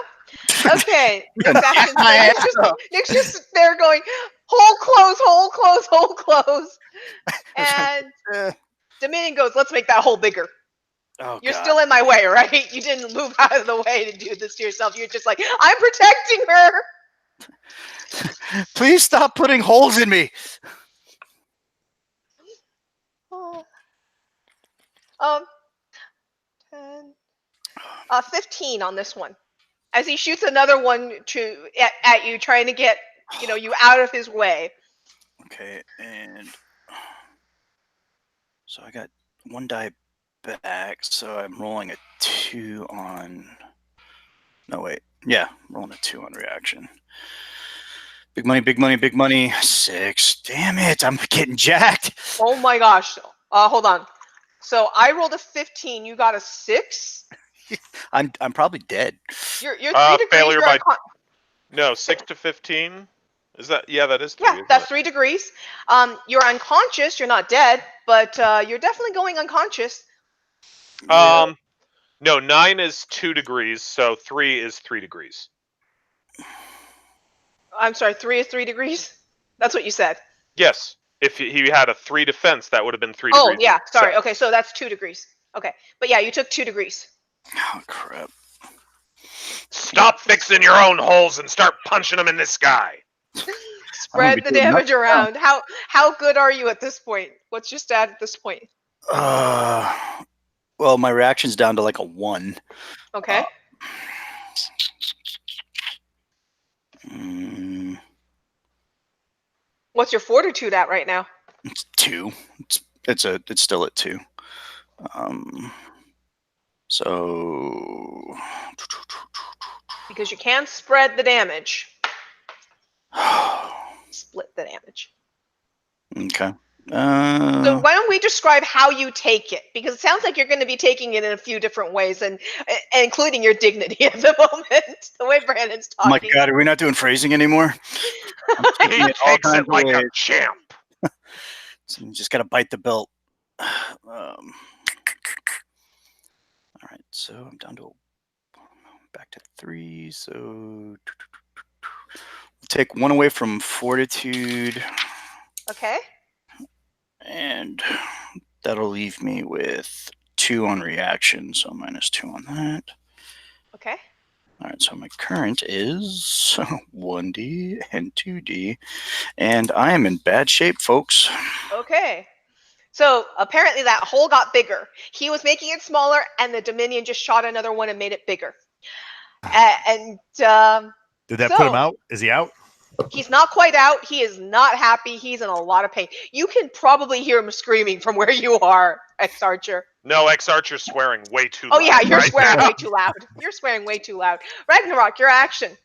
Okay. Nick's just there going, hole close, hole close, hole close. And Dominion goes, let's make that hole bigger. Oh, You're God. still in my way, right? You didn't move out of the way to do this to yourself. You're just like, I'm protecting her. Please stop putting holes in me. 10, 15 on this one. As he shoots another one at you, trying to get you out of his way. Okay, and so I got 1 die back, so I'm rolling a 2 on. No, wait. Yeah, I'm rolling a 2 on reaction. Big money, big money, big money. 6. Damn it, I'm getting jacked. Oh my gosh. Hold on. So I rolled a 15. You got a 6. I'm probably dead. You're 3 degrees. Failure by. No, 6 to 15. Is that? Yeah, that is 3. Yeah, that's 3 degrees. You're unconscious. You're not dead, but you're definitely going unconscious. No, 9 is 2 degrees, so 3 is 3 degrees. I'm sorry, 3 is 3 degrees? That's what you said. Yes. If he had a 3 defense, that would have been 3 Oh, degrees. yeah, sorry. set. Okay, so that's 2 degrees. Okay. But yeah, you took 2 degrees. Oh crap! Stop fixing your own holes and start punching them in the sky. Spread the damage around. How good are you at this point? What's your stat at this point? Well, my reaction's down to like a 1. Okay. What's your fortitude at right now? It's 2. It's still at 2. So Because you can spread the damage. Split the damage. okay. So why don't we describe how you take it? Because it sounds like you're going to be taking it in a few different ways, and including your dignity at the moment. The way Brandon's Oh my talking. God, are we not doing phrasing anymore? He takes it like a champ. So you just got to bite the belt. All right, so I'm down to back to 3. So take 1 away from fortitude. Okay. And that'll leave me with 2 on reaction, so -2 on that. Okay. All right, so my current is 1d and 2d, and I am in bad shape, folks. Okay. So apparently that hole got bigger. He was making it smaller, and the Dominion just shot another one and made it bigger. Did that put him out? Is he out? He's not quite out. He is not happy. He's in a lot of pain. You can probably hear him screaming from where you are, X-Archer. No, X-Archer's swearing way too loud. Oh yeah, you're right swearing now. way too loud. You're swearing way too loud. Ragnarok, your action.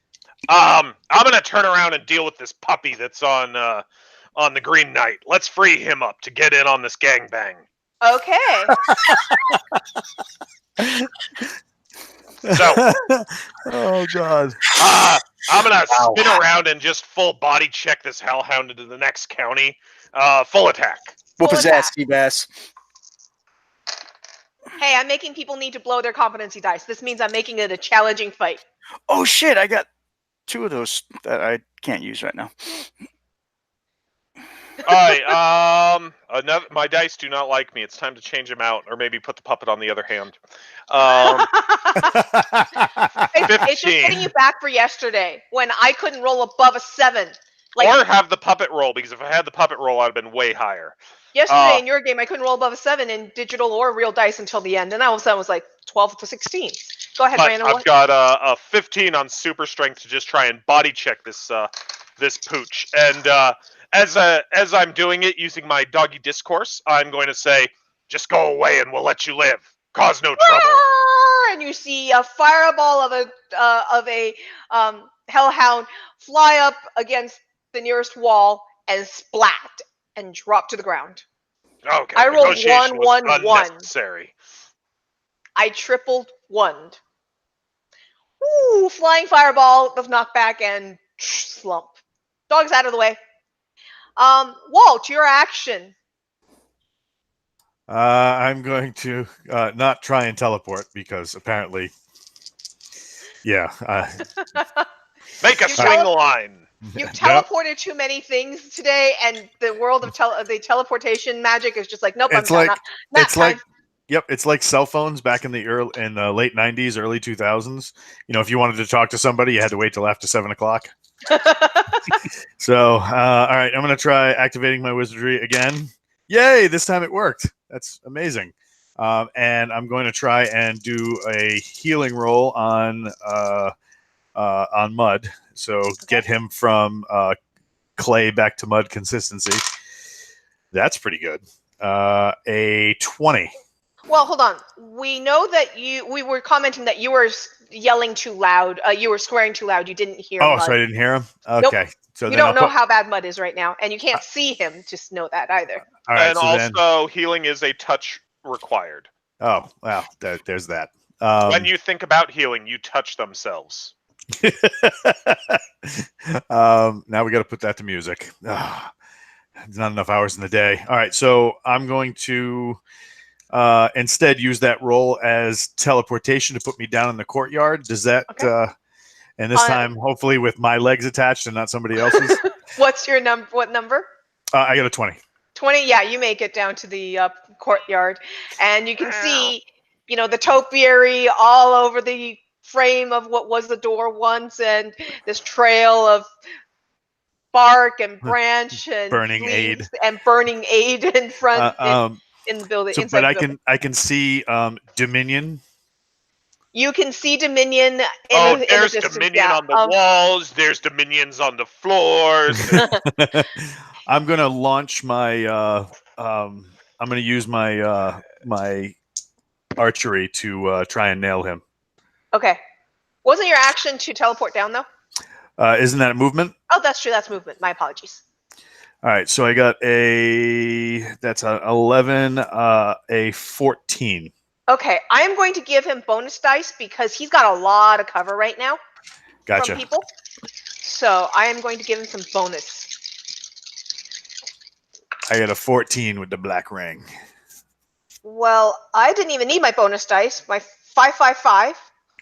I'm gonna turn around and deal with this puppy that's on the Green Knight. Let's free him up to get in on this gangbang. Okay. So, oh God. I'm gonna spin around and just full body check this hellhound into the next county. Full attack. Whoop Full his attack. ass, Seabass. Hey, I'm making people need to blow their competency dice. This means I'm making it a challenging fight. Oh shit! I got 2 of those that I can't use right now. All right. My dice do not like me. It's time to change them out, or maybe put the puppet on the other hand. It's just getting you back for yesterday when I couldn't roll above a 7. Or have the puppet roll, because if I had the puppet roll, I'd have been way higher. Yesterday in your game, I couldn't roll above a 7 in digital or real dice until the end, and all of a sudden it was like 12 to 16. Go ahead, Brandon. I've got a 15 on super strength to just try and body check this pooch. And as I'm doing it using my doggy discourse, I'm going to say, "Just go away, and we'll let you live. Cause no trouble." And you see a fireball of a hellhound fly up against the nearest wall and splat and drop to the ground. Okay. I rolled negotiation 1, was 1, 1. unnecessary. I tripled 1'd. Ooh, flying fireball with knockback and slump. Dog's out of the way. Walt, your action. I'm going to not try and teleport because apparently, yeah. Make a swing line. You teleported too many things today, and the world of the teleportation magic is just like, nope. It's I'm like done. it's like. Yep, it's like cell phones back in the late 90s, early 2000s. You know, if you wanted to talk to somebody, you had to wait till after 7 o'clock. So, all right, I'm going to try activating my wizardry again. Yay, this time it worked. That's amazing. And I'm going to try and do a healing roll on Mud. So get him from clay back to mud consistency. That's pretty good. A 20. Well, hold on. We know that we were commenting that you were yelling too loud. You were swearing too loud. You didn't hear Mud. So I didn't hear him? Okay. Nope. So you don't know how bad Mud is right now, and you can't see him. Just know that either. All right, and also, healing is a touch required. Oh, well, there's that. When you think about healing, you touch themselves. Now we got to put that to music. There's not enough hours in the day. All right, so I'm going to instead use that roll as teleportation to put me down in the courtyard. Does that? Okay. And this time, hopefully, with my legs attached and not somebody else's. What's your number? What number? I got a 20. 20. Yeah, you make it down to the courtyard, and you can see, the topiary all over the frame of what was the door once, and this trail of bark and branch and Burning leaves aid. and burning aid in front in the building. So, inside but the building. I can see Dominion. You can see Dominion there's in the distance. Dominion on the walls. There's Dominions on the floors. I'm gonna launch my. I'm gonna use my my archery to try and nail him. Okay. Wasn't your action to teleport down though? Isn't that a movement? Oh, that's true. That's movement. My apologies. All right, so I got that's a 11, a 14. Okay, I am going to give him bonus dice because he's got a lot of cover right now Gotcha. from people. So I am going to give him some bonus. I got a 14 with the black ring. Well, I didn't even need my bonus dice. My 555,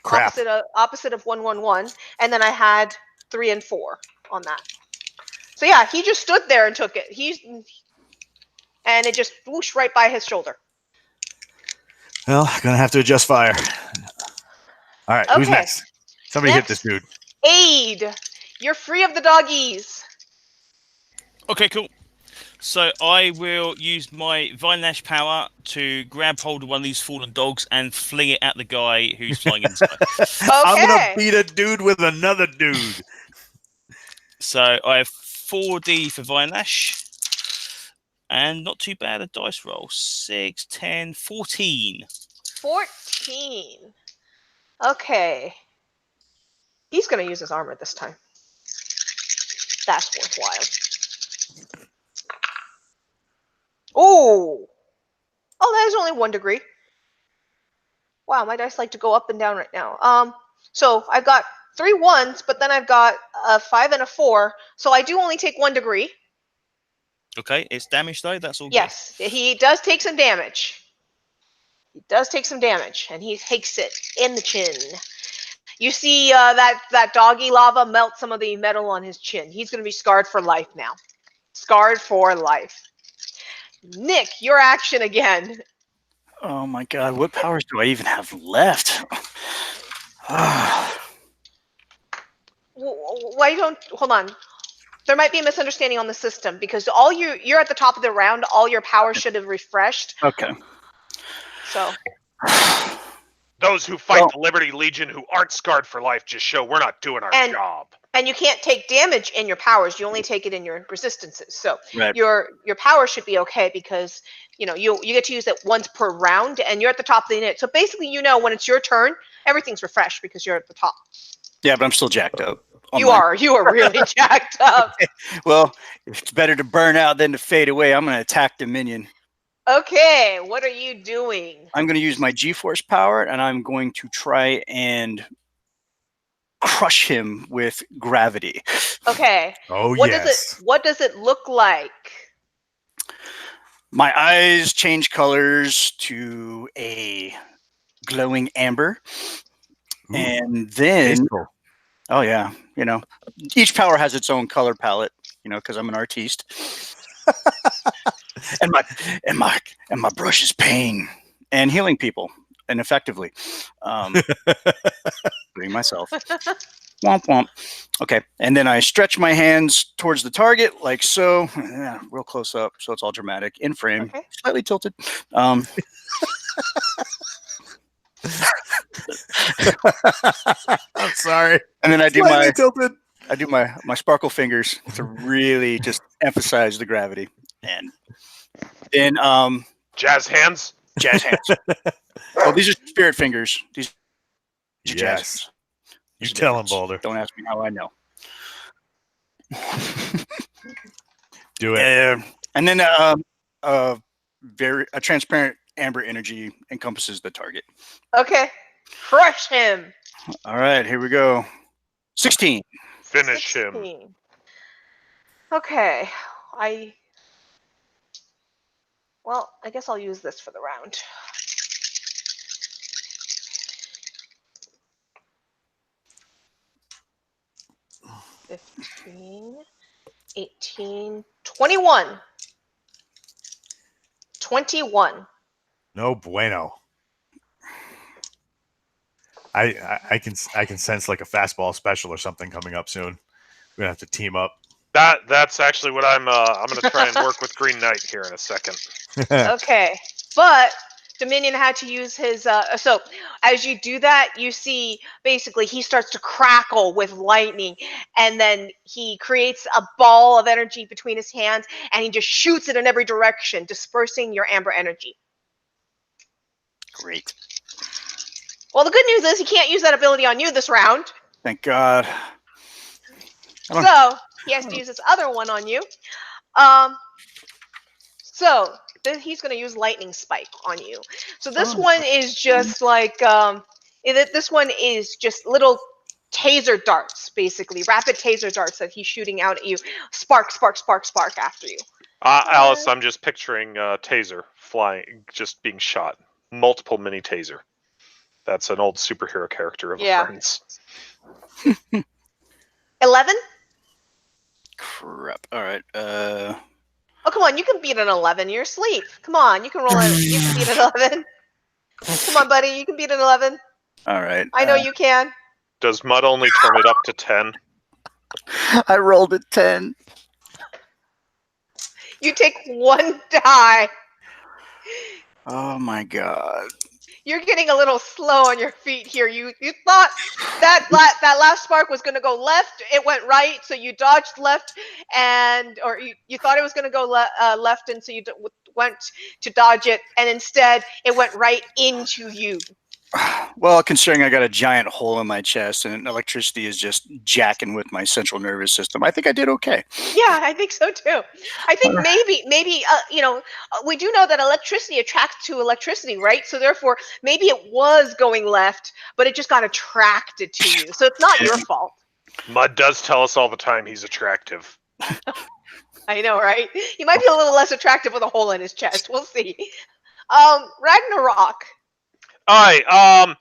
Crap. opposite of 111, and then I had 3 and 4 on that. So yeah, he just stood there and took it. And it just whooshed right by his shoulder. Well, gonna have to adjust fire. All right, who's next? Somebody hit this dude. Aid, you're free of the doggies. Okay, cool. So I will use my Vine Lash power to grab hold of one of these fallen dogs and fling it at the guy who's flying inside. I'm gonna beat a dude with another dude. So I have 4D for Vine Lash. And not too bad a dice roll. 6, 10, 14. 14. Okay. He's going to use his armor this time. That's worthwhile. Oh, that is only 1 degree. Wow, my dice like to go up and down right now. So I've got 3 1s, but then I've got a 5 and a 4. So I do only take 1 degree. Okay, it's damage though. That's all. Yes, he does take some damage. He does take some damage, and he takes it in the chin. You see that doggy lava melt some of the metal on his chin. He's going to be scarred for life now. Scarred for life. Nick, your action again. Oh my god, what powers do I even have left? Why don't hold on? There might be a misunderstanding on the system because you're at the top of the round. All your powers should have refreshed. Okay. So those who fight the Liberty Legion who aren't scarred for life just show we're not doing our job. And you can't take damage in your powers. You only take it in your resistances. So right. your power should be okay because you get to use it once per round, and you're at the top of the unit. So basically, when it's your turn, everything's refreshed because you're at the top. Yeah, but I'm still jacked up. You are really jacked up. Well, if it's better to burn out than to fade away, I'm going to attack Dominion. Okay, what are you doing? I'm going to use my G-Force power, and I'm going to try and crush him with gravity. Okay. Oh, yes. What does it look like? My eyes change colors to a glowing amber. Ooh, and then... Tasteful. Oh, yeah. Each power has its own color palette, because I'm an artiste. and my brush is pain and healing people, and effectively. Doing myself. Womp womp. Okay, and then I stretch my hands towards the target, like so. Yeah, real close up, so it's all dramatic. In frame, slightly tilted. I'm sorry. And then I do my sparkle fingers to really just emphasize the gravity. And then jazz hands. Jazz hands. Oh, these are spirit fingers. These are jazz. You tell him, Balder. Don't ask me how I know. Do it. And then a transparent amber energy encompasses the target. Okay. Crush him. All right, here we go. 16. Finish him. Okay. Well, I guess I'll use this for the round. $15, $18, $21. 21. No bueno. I can sense like a fastball special or something coming up soon. We're gonna have to team up. That's actually what I'm going to try and work with Green Knight here in a second. Okay, but Dominion had to use his. So as you do that, you see basically he starts to crackle with lightning, and then he creates a ball of energy between his hands, and he just shoots it in every direction, dispersing your amber energy. Great. Well, the good news is he can't use that ability on you this round, Thank God. so he has to use this other one on you. So he's going to use lightning spike on you. So this one is just like this one is just little taser darts, basically rapid taser darts that he's shooting out at you. Spark, spark, spark, spark after you. Alice, I'm just picturing Taser flying, just being shot. Multiple mini Taser. That's an old superhero character of a friend's. 11? Crap. All right. Oh, come on, you can beat an 11. You're asleep. Come on, you can roll it. You can beat an 11. Come on, buddy, you can beat an 11. All right. I know you can. Does Mud only turn it up to 10? I rolled a 10. You take 1 die. Oh my God. You're getting a little slow on your feet here. You thought that last spark was going to go left. It went right, so you dodged left, or you thought it was going to go left, and so you went to dodge it, and instead it went right into you. Well, considering I got a giant hole in my chest and electricity is just jacking with my central nervous system, I think I did okay. Yeah, I think so too. I think maybe we do know that electricity attracts to electricity, right? So therefore, maybe it was going left, but it just got attracted to you. So it's not your fault. Mud does tell us all the time he's attractive. I know, right? He might be a little less attractive with a hole in his chest. We'll see. Ragnarok. I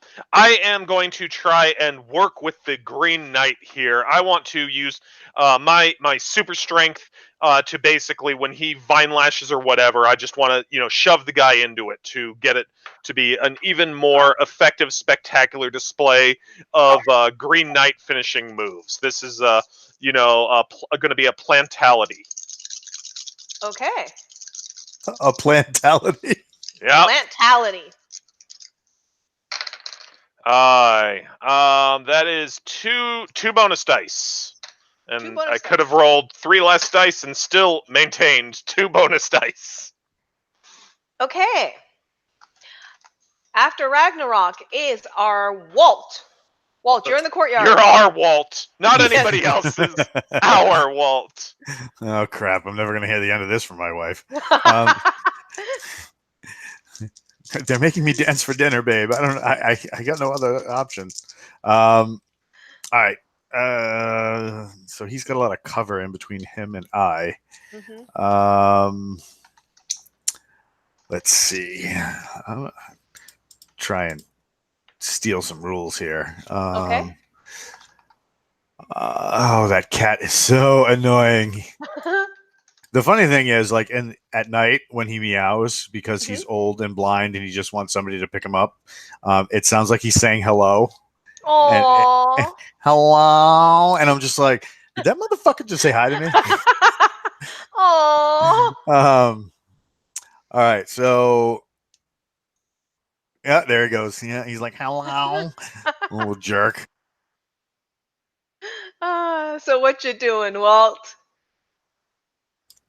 am going to try and work with the Green Knight here. I want to use my super strength to basically, when he vine lashes or whatever, I just want to shove the guy into it to get it to be an even more effective, spectacular display of Green Knight finishing moves. This is going to be a plantality. Okay. A plantality. Yeah. Plantality. That is two bonus dice. And I could have dice. rolled 3 less dice and still maintained 2 bonus dice. Okay. After Ragnarok is our Walt. Walt, you're in the courtyard. You're our Walt, not anybody else's. Our Walt. Oh crap! I'm never gonna hear the end of this from my wife. They're making me dance for dinner, babe. I don't. I got no other option. All right. So he's got a lot of cover in between him and I. Mm-hmm. Let's see. I'm try and steal some rules here. Okay. Oh, that cat is so annoying. The funny thing is, like, at night when he meows because he's old and blind and he just wants somebody to pick him up, it sounds like he's saying hello. Aww. Hello, and I'm just like, did that motherfucker just say hi to me? Aww. All right, so yeah, there he goes. Yeah, he's like, hello, little jerk. So what you doing, Walt?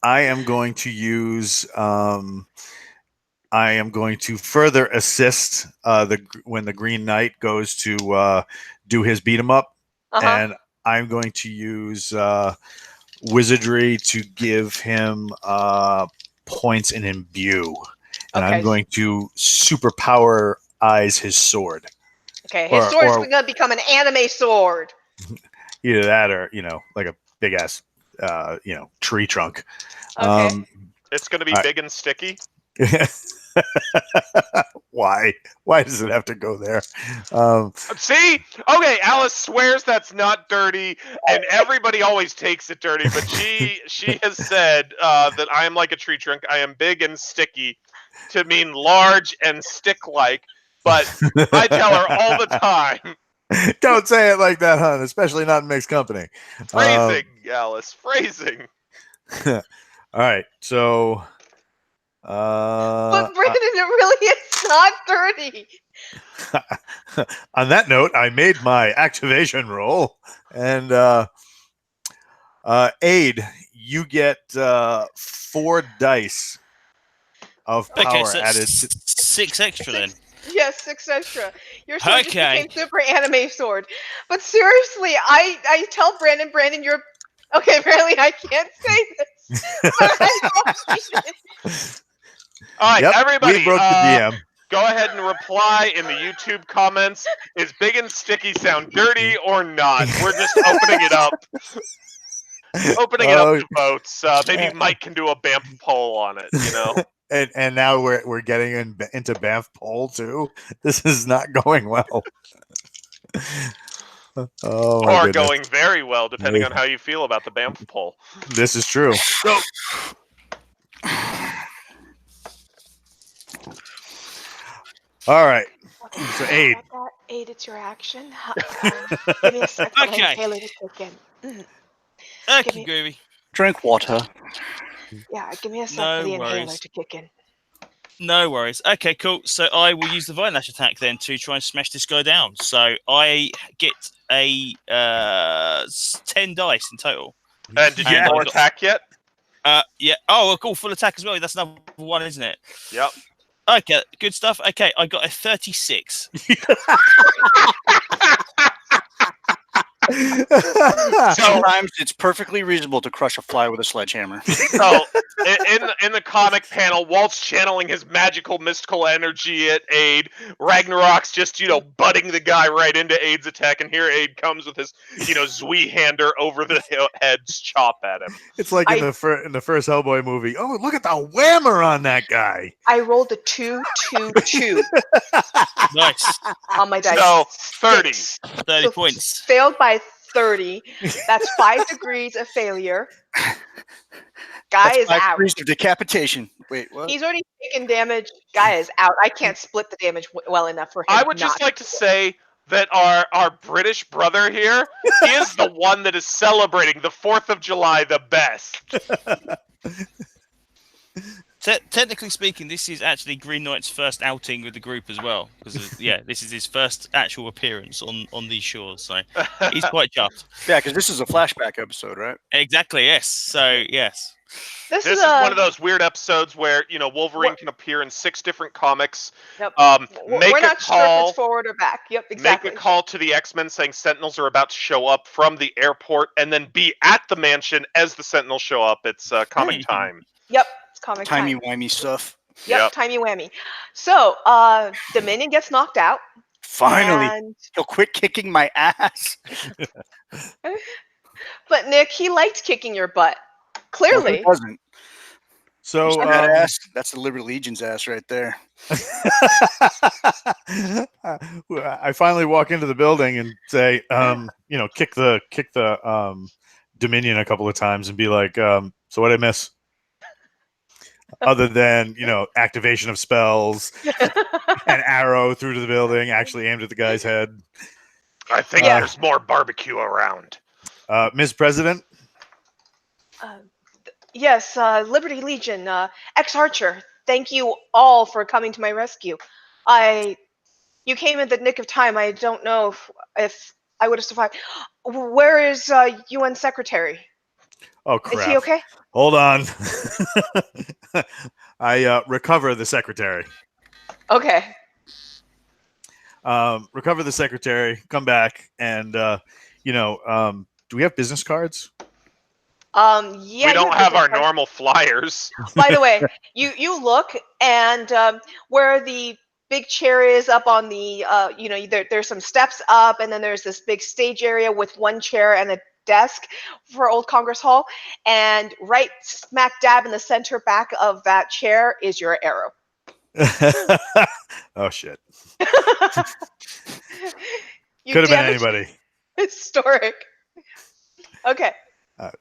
I am going to use. I am going to further assist when the Green Knight goes to do his beat 'em up, and I'm going to use wizardry to give him points in imbue, and I'm going to superpower eyes his sword. Okay, his sword is going to become an anime sword. Either that, or like a big ass, tree trunk. Okay. It's going to be big and sticky. Why? Why does it have to go there? Um, See? Okay, Alice swears that's not dirty, and everybody always takes it dirty, but she has said that I am like a tree trunk. I am big and sticky to mean large and stick-like, but I tell her all the time. Don't say it like that, hon, especially not in mixed company. Phrasing, Alice, phrasing. All right, so But Brandon, it really is not dirty. on that note, I made my activation roll, and Aid, you get 4 dice of power Okay, so added. 6 extra then. Yes, 6 extra. Your sword just Okay. became super anime sword. But seriously, I tell Brandon, you're okay. Apparently, I can't say this, but I don't mean it. All right, Yep, everybody, we broke the DM. go ahead and reply in the YouTube comments. Is big and sticky sound dirty or not? We're just opening it up. Opening it up to votes. Maybe Mike can do a BAMF poll on it, you know? And now we're getting into Banff poll too. This is not going well. Oh my Or goodness. going very well, depending on how you feel about the BAMF poll. This is true. So, All right. Okay, So, sorry Aid. about that. Aid, it's your action. Give me a second. for my Okay. inhaler to kick in. Okay, groovy. Drink water. Yeah, give me a sec No for the inhaler worries. to kick in. No worries. Okay, cool. So I will use the Vine Lash attack then to try and smash this guy down. So I get a 10 dice in total. and did you And full I got- attack yet? Yeah. Oh, cool. Full attack as well. That's another one, isn't it? Yep. Okay, good stuff. Okay, I got a 36. Sometimes it's perfectly reasonable to crush a fly with a sledgehammer. So, in the comic panel, Walt's channeling his magical mystical energy at Aid. Ragnarok's just, butting the guy right into Aid's attack, and here Aid comes with his, Zwei-hander over the head's chop at him. It's like in the first Hellboy movie. Oh, look at the whammer on that guy. I rolled a 2, 2, 2 Nice. on my dice. So, 30. 30 So points. Failed by 30. That's 5 degrees of failure. Guy is That's 5 out. degrees of decapitation. Wait, what? He's already taken damage. Guy is out. I can't split the damage well enough for him. I would just like to say that our British brother here, he is the one that is celebrating the 4th of July the best. Technically speaking, this is actually Green Knight's first outing with the group as well. Because this is his first actual appearance on these shores. So he's quite chuffed. Yeah, because this is a flashback episode, right? Exactly. Yes. So yes. This This is one of those weird episodes where, Wolverine can appear in 6 different comics. Yep. Make We're a not sure if call. it's forward or back. Yep, exactly. Make a call to the X-Men saying Sentinels are about to show up from the airport, and then be at the mansion as the Sentinels show up. It's comic time. Yep, it's comic time. Timey-wimey stuff. Yep, timey whammy. So, Dominion gets knocked out. Finally. And... He'll quit kicking my ass. But Nick, he liked kicking your butt. Clearly. No, he doesn't. So that ass, that's the Liberty Legion's ass right there. I finally walk into the building and say, kick the Dominion a couple of times and be like, so what I miss? Other than, activation of spells, an arrow through to the building, actually aimed at the guy's head. I think there's more barbecue around. Ms. President? Yes, Liberty Legion, ex-Archer, thank you all for coming to my rescue. You came in the nick of time. I don't know if I would have survived. Where is UN Secretary? Oh, crap. Is he okay? Hold on. I recover the secretary. Okay. Recover the secretary, come back, and, do we have business cards? Yeah. We don't have our normal flyers. By the way, you look, and where the big chair is up on the, there's some steps up, and then there's this big stage area with one chair and a desk for Old Congress Hall, and right smack dab in the center back of that chair is your arrow. Oh shit! You Could have been damaged anybody. historic. Okay. I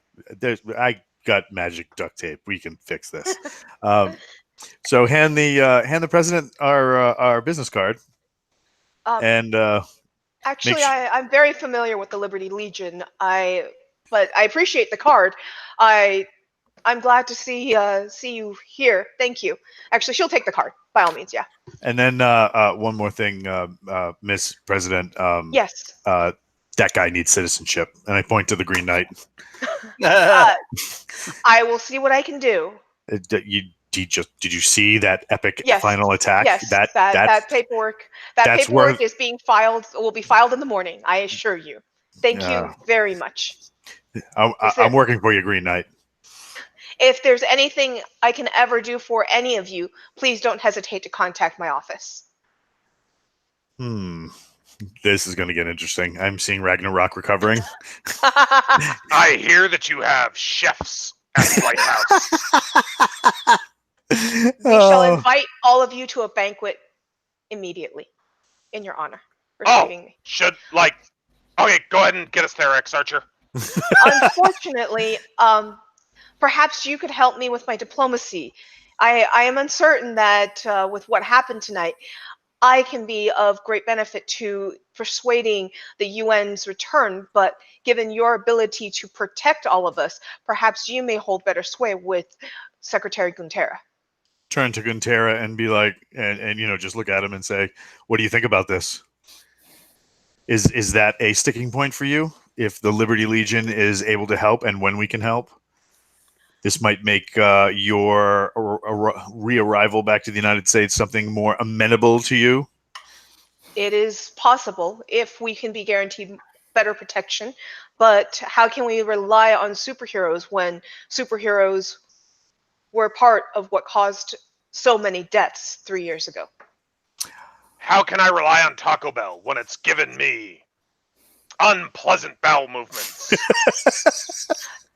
got magic duct tape. We can fix this. So hand the president our business card, and Actually, sh- I'm very familiar with the Liberty Legion. But I appreciate the card. I'm glad to see you here. Thank you. Actually, she'll take the card by all means. Yeah. and then one more thing, Miss President. Yes. That guy needs citizenship, and I point to the Green Knight. I will see what I can do. Did you see that epic Yes. final attack? Yes. That paperwork. Is being filed. Will be filed in the morning. I assure you. Thank you very much. I'm working for you, Green Knight. If there's anything I can ever do for any of you, please don't hesitate to contact my office. This is going to get interesting. I'm seeing Ragnarok recovering. I hear that you have chefs at the White House. We shall invite all of you to a banquet immediately in your honor for saving me. Okay, go ahead and get us there, X-Archer. Unfortunately, perhaps you could help me with my diplomacy. I am uncertain that with what happened tonight, I can be of great benefit to persuading the UN's return, but given your ability to protect all of us, perhaps you may hold better sway with Secretary Guntera. Turn to Guntera and be like, and just look at him and say, what do you think about this? Is that a sticking point for you? If the Liberty Legion is able to help and when we can help? This might make your re-arrival back to the United States something more amenable to you. It is possible if we can be guaranteed better protection, but how can we rely on superheroes when superheroes were part of what caused so many deaths 3 years ago? How can I rely on Taco Bell when it's given me unpleasant bowel movements?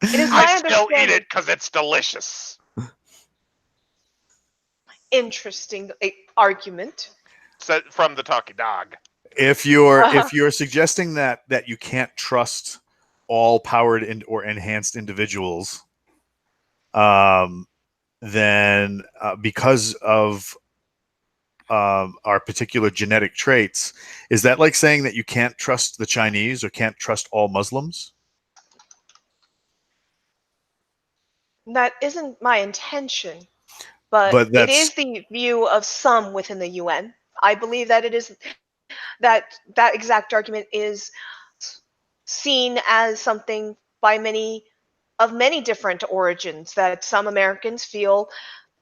I still eat it because it's delicious. Interesting argument. From the talking dog. If you're suggesting that you can't trust all powered or enhanced individuals, then because of our particular genetic traits, is that like saying that you can't trust the Chinese or can't trust all Muslims? That isn't my intention, but it is the view of some within the UN. I believe that it is that exact argument is seen as something by many different origins, that some Americans feel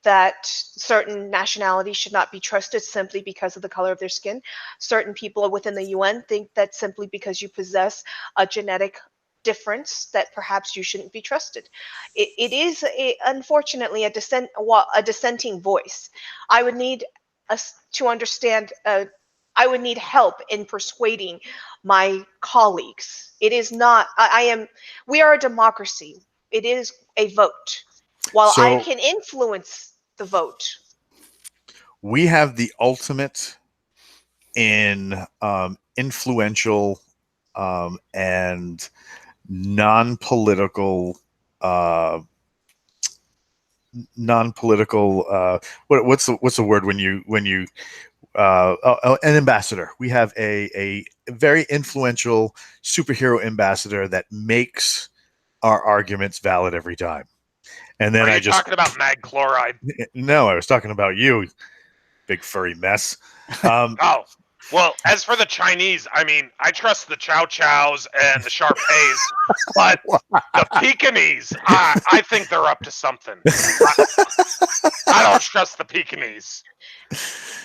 that certain nationalities should not be trusted simply because of the color of their skin. Certain people within the UN think that simply because you possess a genetic difference that perhaps you shouldn't be trusted. It is unfortunately a dissenting voice. I would need us to understand. I would need help in persuading my colleagues. It is not. We are a democracy. It is a vote. While I can influence the vote, we have the ultimate in influential and non-political what's the word when you an ambassador. We have a very influential superhero ambassador that makes our arguments valid every time. And then Are you talking about mag chloride? No, I was talking about you, big furry mess. Oh, well, as for the Chinese, I mean, I trust the Chow Chows and the Shar Peis, but the Pekingese, I think they're up to something. I don't trust the Pekingese.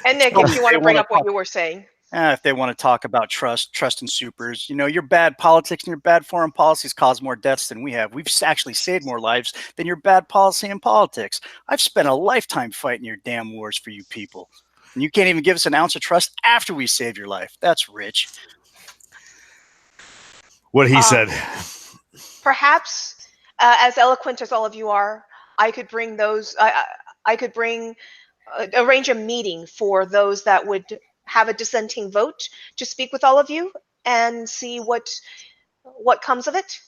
And Nick, if you want to bring up what you were saying. If they want to talk about trust in supers, your bad politics and your bad foreign policies cause more deaths than we have. We've actually saved more lives than your bad policy and politics. I've spent a lifetime fighting your damn wars for you people. And you can't even give us an ounce of trust after we saved your life. That's rich. What he said. Perhaps, as eloquent as all of you are, I could bring those. I could bring arrange a meeting for those that would have a dissenting vote to speak with all of you and see what comes of it.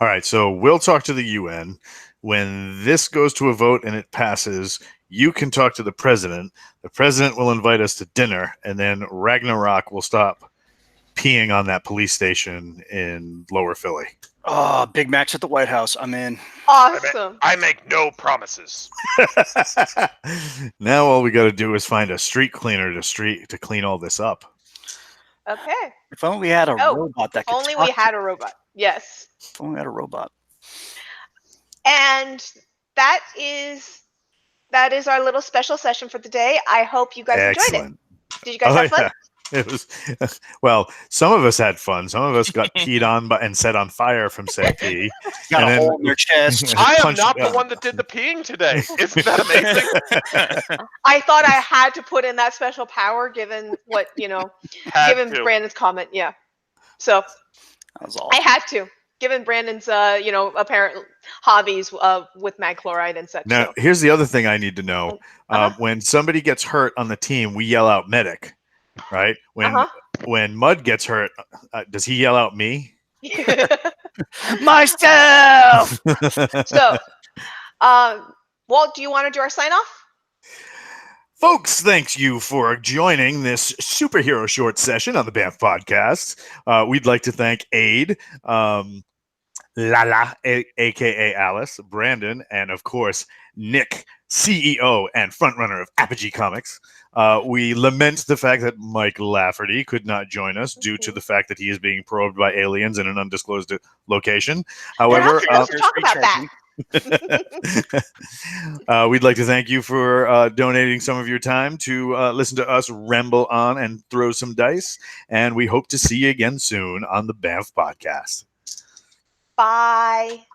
All right, so we'll talk to the UN. When this goes to a vote and it passes, you can talk to the president. The president will invite us to dinner, and then Ragnarok will stop peeing on that police station in Lower Philly. Oh, Big Macs at the White House. I'm in. Awesome. I make no promises. Now all we got to do is find a street cleaner to clean all this up. Okay. If only we had a robot that If could only talk we had a robot. Yes. If only we had a robot. And that is our little special session for the day. I hope you guys enjoyed it. Did you guys have fun? Yeah. It was well. Some of us had fun. Some of us got peed on and set on fire from said pee. Got a hole in their chest. I am not the one that did the peeing today. Isn't that amazing? I thought I had to put in that special power, given what given Brandon's comment. Yeah, so that was awesome. I had to, given Brandon's apparent hobbies with mag chloride and such. Now, here's the other thing I need to know. When somebody gets hurt on the team, we yell out medic. Right? When Mud gets hurt, does he yell out me? Myself! So, Walt, do you want to do our sign off? Folks, thank you for joining this superhero short session on the BAMF podcast. We'd like to thank Aid, Lala, a.k.a. Alice, Brandon, and of course, Nick, CEO and frontrunner of Apogee Comics. We lament the fact that Mike Lafferty could not join us due to the fact that he is being probed by aliens in an undisclosed location. However, we're not supposed to talk about that. We'd like to thank you for donating some of your time to listen to us ramble on and throw some dice. And we hope to see you again soon on the BAMF podcast. Bye.